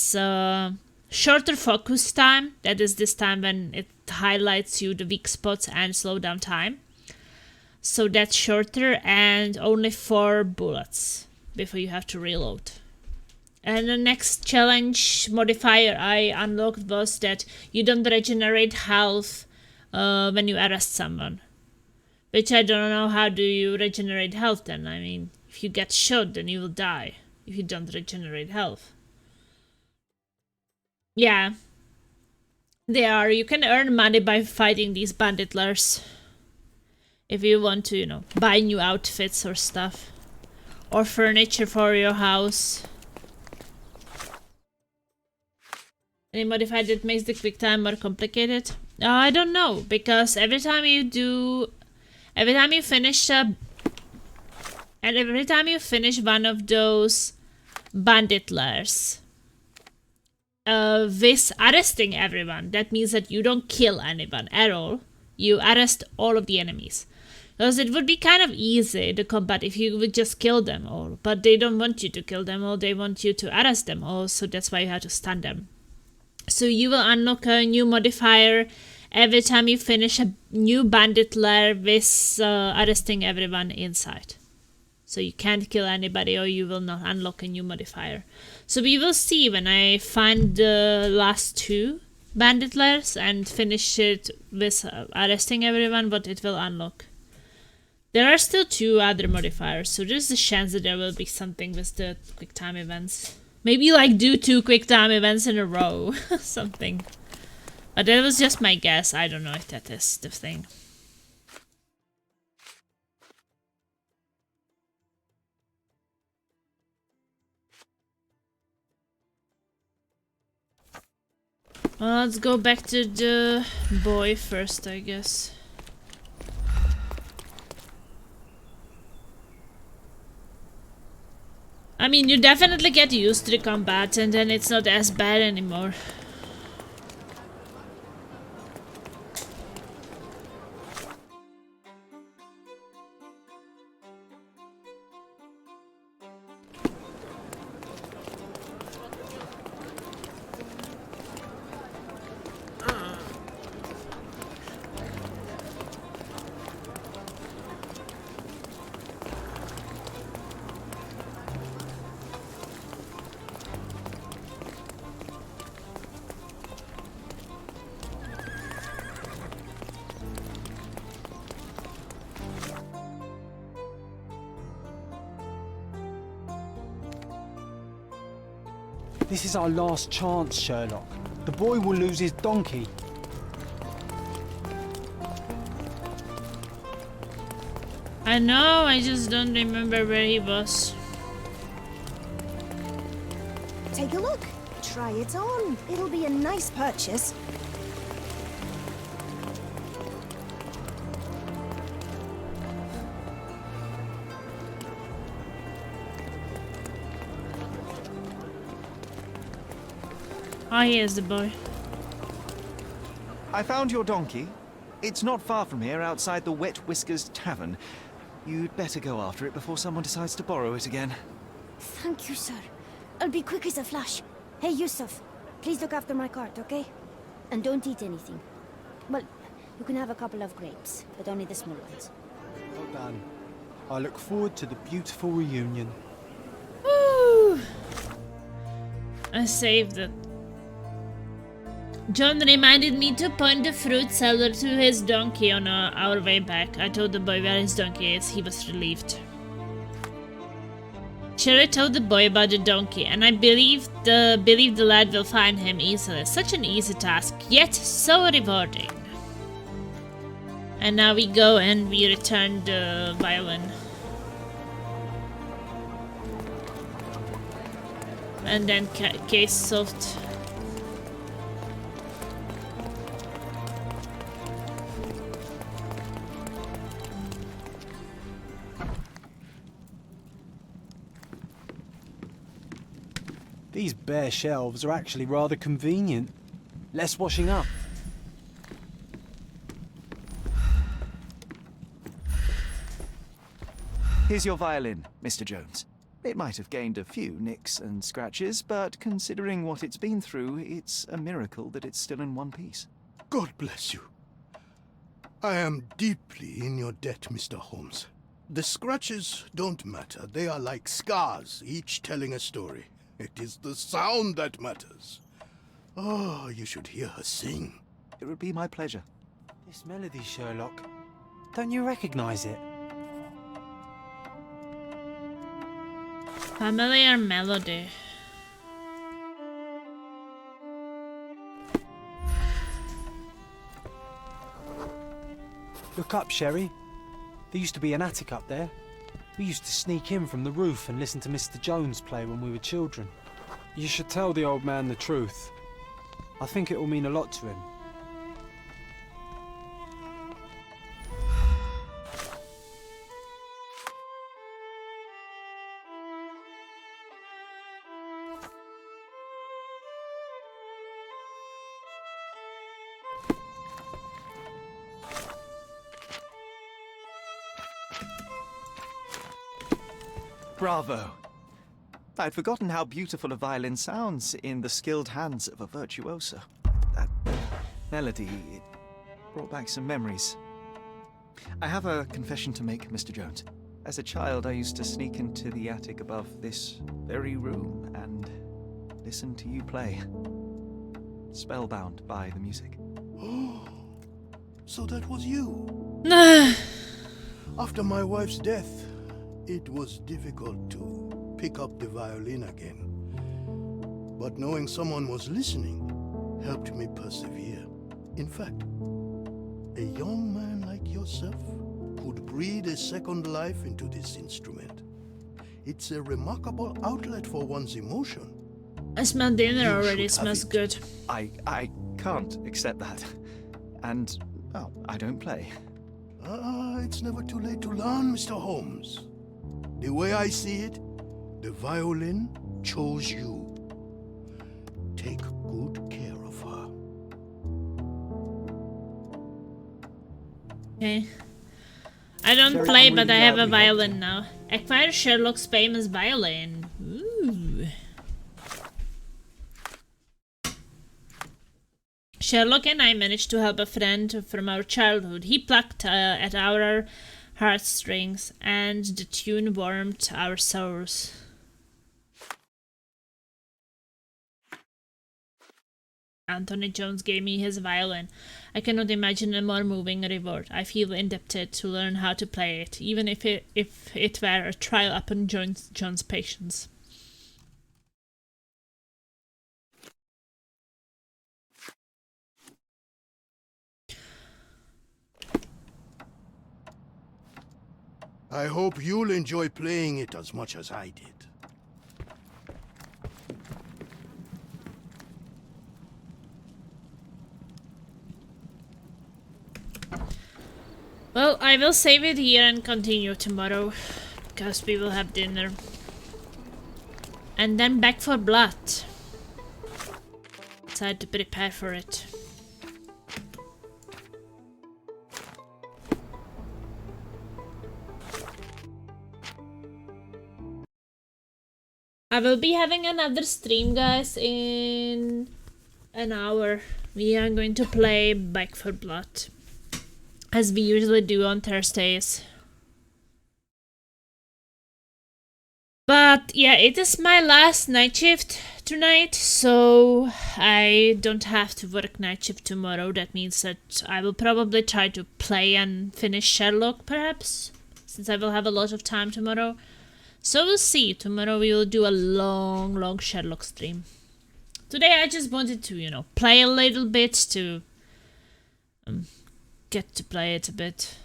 shorter focus time. That is this time when it highlights you the weak spots and slow down time. So that's shorter, and only 4 bullets before you have to reload. And the next challenge modifier I unlocked was that you don't regenerate health when you arrest someone. Which I don't know, how do you regenerate health then? I mean, if you get shot, then you will die if you don't regenerate health. Yeah. You can earn money by fighting these bandit lairs. If you want to, you know, buy new outfits or stuff. Or furniture for your house. Any modifier that makes the quick time more complicated? I don't know, because every time you finish one of those bandit lairs with arresting everyone, that means that you don't kill anyone at all. You arrest all of the enemies. Because it would be kind of easy, the combat, if you would just kill them all. But they don't want you to kill them all, they want you to arrest them all, so that's why you have to stun them. So you will unlock a new modifier every time you finish a new bandit lair with arresting everyone inside. So you can't kill anybody or you will not unlock a new modifier. So we will see when I find the last 2 bandit lairs and finish it with arresting everyone, what it will unlock. There are still 2 other modifiers, so there's a chance that there will be something with the quick time events. Maybe like do 2 quick time events in a row, something. But that was just my guess, I don't know if that is the thing. Well, let's go back to the boy first, I guess. I mean, you definitely get used to the combat and then it's not as bad anymore. This is our last chance, Sherlock. The boy will lose his donkey. I know, I just don't remember where he was. Take a look. Try it on. It'll be a nice purchase. Oh, here's the boy. I found your donkey. It's not far from here, outside the Wet Whiskers Tavern. You'd better go after it before someone decides to borrow it again. Thank you, sir. I'll be quick as a flash. Hey, Yusuf, please look after my cart, okay? And don't eat anything. Well, you can have a couple of grapes, but only the small ones. Well done. I look forward to the beautiful reunion. Woo! I saved it. John reminded me to point the fruit seller to his donkey on our way back. I told the boy where his donkey is. He was relieved. Sherry told the boy about the donkey, and I believe the lad will find him easily. Such an easy task, yet so rewarding. And now we go and we return the violin. And then case solved. These bare shelves are actually rather convenient. Less washing up. Here's your violin, Mr. Jones. It might have gained a few nicks and scratches, but considering what it's been through, it's a miracle that it's still in one piece. God bless you. I am deeply in your debt, Mr. Holmes. The scratches don't matter. They are like scars, each telling a story. It is the sound that matters. Oh, you should hear her sing. It would be my pleasure. This melody, Sherlock. Don't you recognize it? Familiar melody. Look up, Sherry. There used to be an attic up there. We used to sneak in from the roof and listen to Mr. Jones play when we were children. You should tell the old man the truth. I think it will mean a lot to him. Bravo! I'd forgotten how beautiful a violin sounds in the skilled hands of a virtuoso. That melody, it brought back some memories. I have a confession to make, Mr. Jones. As a child, I used to sneak into the attic above this very room and listen to you play. Spellbound by the music. Oh, so that was you. After my wife's death, it was difficult to pick up the violin again. But knowing someone was listening helped me persevere. In fact, a young man like yourself could breathe a second life into this instrument. It's a remarkable outlet for one's emotion. I smell dinner already. It smells good. I can't accept that. And, well, I don't play. It's never too late to learn, Mr. Holmes. The way I see it, the violin chose you. Take good care of her. Okay. I don't play, but I have a violin now. Acquire Sherlock's famous violin. Ooh. Sherlock and I managed to help a friend from our childhood. He plucked at our heartstrings, and the tune warmed our souls. Anthony Jones gave me his violin. I cannot imagine a more moving reward. I feel indebted to learn how to play it, even if it were a trial upon John's patience. I hope you'll enjoy playing it as much as I did. Well, I will save it here and continue tomorrow, because we will have dinner. And then back for blood. So I had to prepare for it. I will be having another stream, guys, in an hour. We are going to play Back for Blood, as we usually do on Thursdays. But yeah, it is my last night shift tonight, so I don't have to work night shift tomorrow. That means that I will probably try to play and finish Sherlock, perhaps, since I will have a lot of time tomorrow. So we'll see. Tomorrow we will do a long Sherlock stream. Today I just wanted to, you know, play a little bit to get to play it a bit.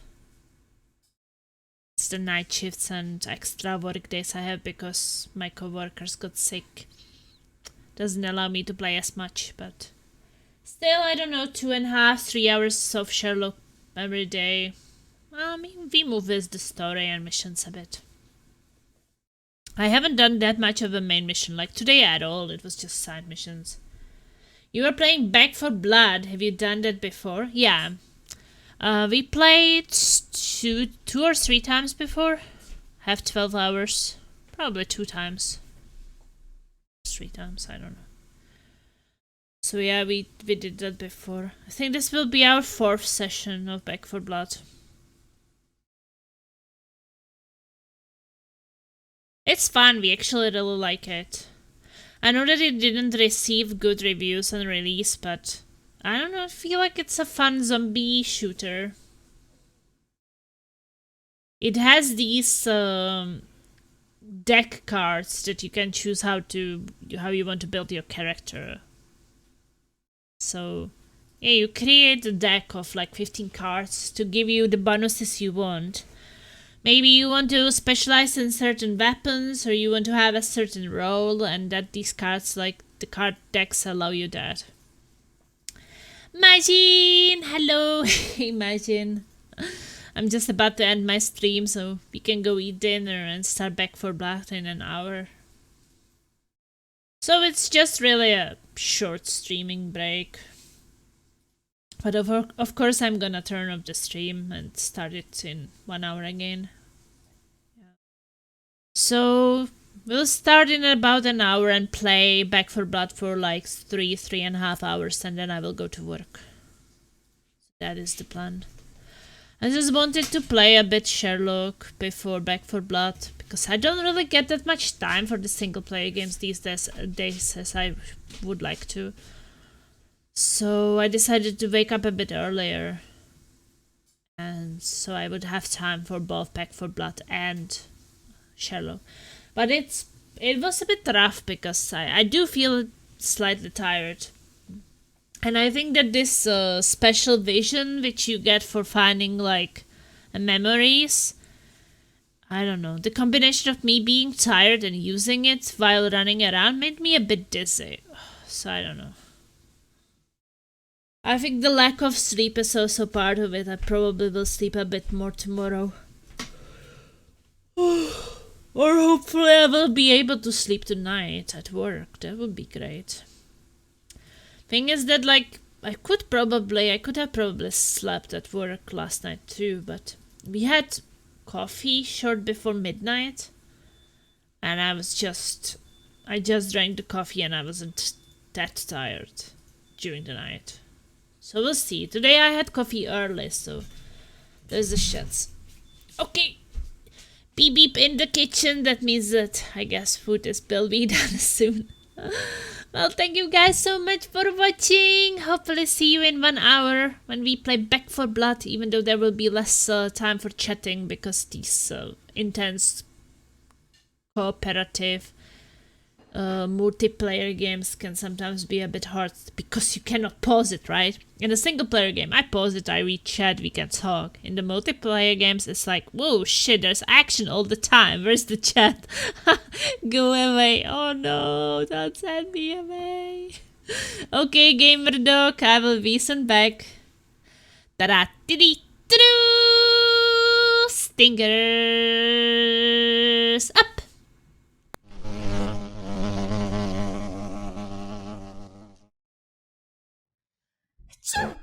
It's the night shifts and extra work days I have because my coworkers got sick. Doesn't allow me to play as much, but still, I don't know, 2.5, 3 hours of Sherlock every day. I mean, we move with the story and missions a bit. I haven't done that much of a main mission like today at all. It was just side missions. You are playing Back for Blood. Have you done that before? Yeah. We played two or three times before. Have 12 hours. Probably 2 times. 3 times, I don't know. So yeah, we did that before. I think this will be our 4th session of Back for Blood. It's fun, we actually really like it. I know that it didn't receive good reviews on release, but I don't know, I feel like it's a fun zombie shooter. It has these deck cards that you can choose how you want to build your character. So yeah, you create a deck of like 15 cards to give you the bonuses you want. Maybe you want to specialize in certain weapons, or you want to have a certain role, and that these cards, like the card decks, allow you that. Majin! Hello! Imagine. I'm just about to end my stream, so we can go eat dinner and start Back for Blood in an hour. So it's just really a short streaming break. But of course I'm gonna turn off the stream and start it in 1 hour again. Yeah. So we'll start in about an hour and play Back for Blood for like 3.5 hours, and then I will go to work. That is the plan. I just wanted to play a bit Sherlock before Back for Blood, because I don't really get that much time for the single player games these days as I would like to. So I decided to wake up a bit earlier, and so I would have time for both Back for Blood and Sherlock. But it was a bit rough because I do feel slightly tired. And I think that this special vision which you get for finding like memories, I don't know, the combination of me being tired and using it while running around made me a bit dizzy. So I don't know. I think the lack of sleep is also part of it. I probably will sleep a bit more tomorrow. Or hopefully I will be able to sleep tonight at work. That would be great. Thing is that, like, I could have probably slept at work last night too, but we had coffee short before midnight, and I just drank the coffee and I wasn't that tired during the night. So we'll see. Today I had coffee early, so there's a chance. Okay. Beep beep in the kitchen. That means that I guess food will be done soon. Well, thank you guys so much for watching. Hopefully see you in 1 hour when we play Back for Blood, even though there will be less time for chatting because these intense cooperative multiplayer games can sometimes be a bit hard because you cannot pause it, right? In a single player game, I pause it, I read chat, we can talk. In the multiplayer games, it's like, whoa, shit, there's action all the time. Where's the chat? Go away. Oh no, don't send me away. Okay, gamer dog, I will be soon back. Ta-da-dee-dee-doo! Stingers up! So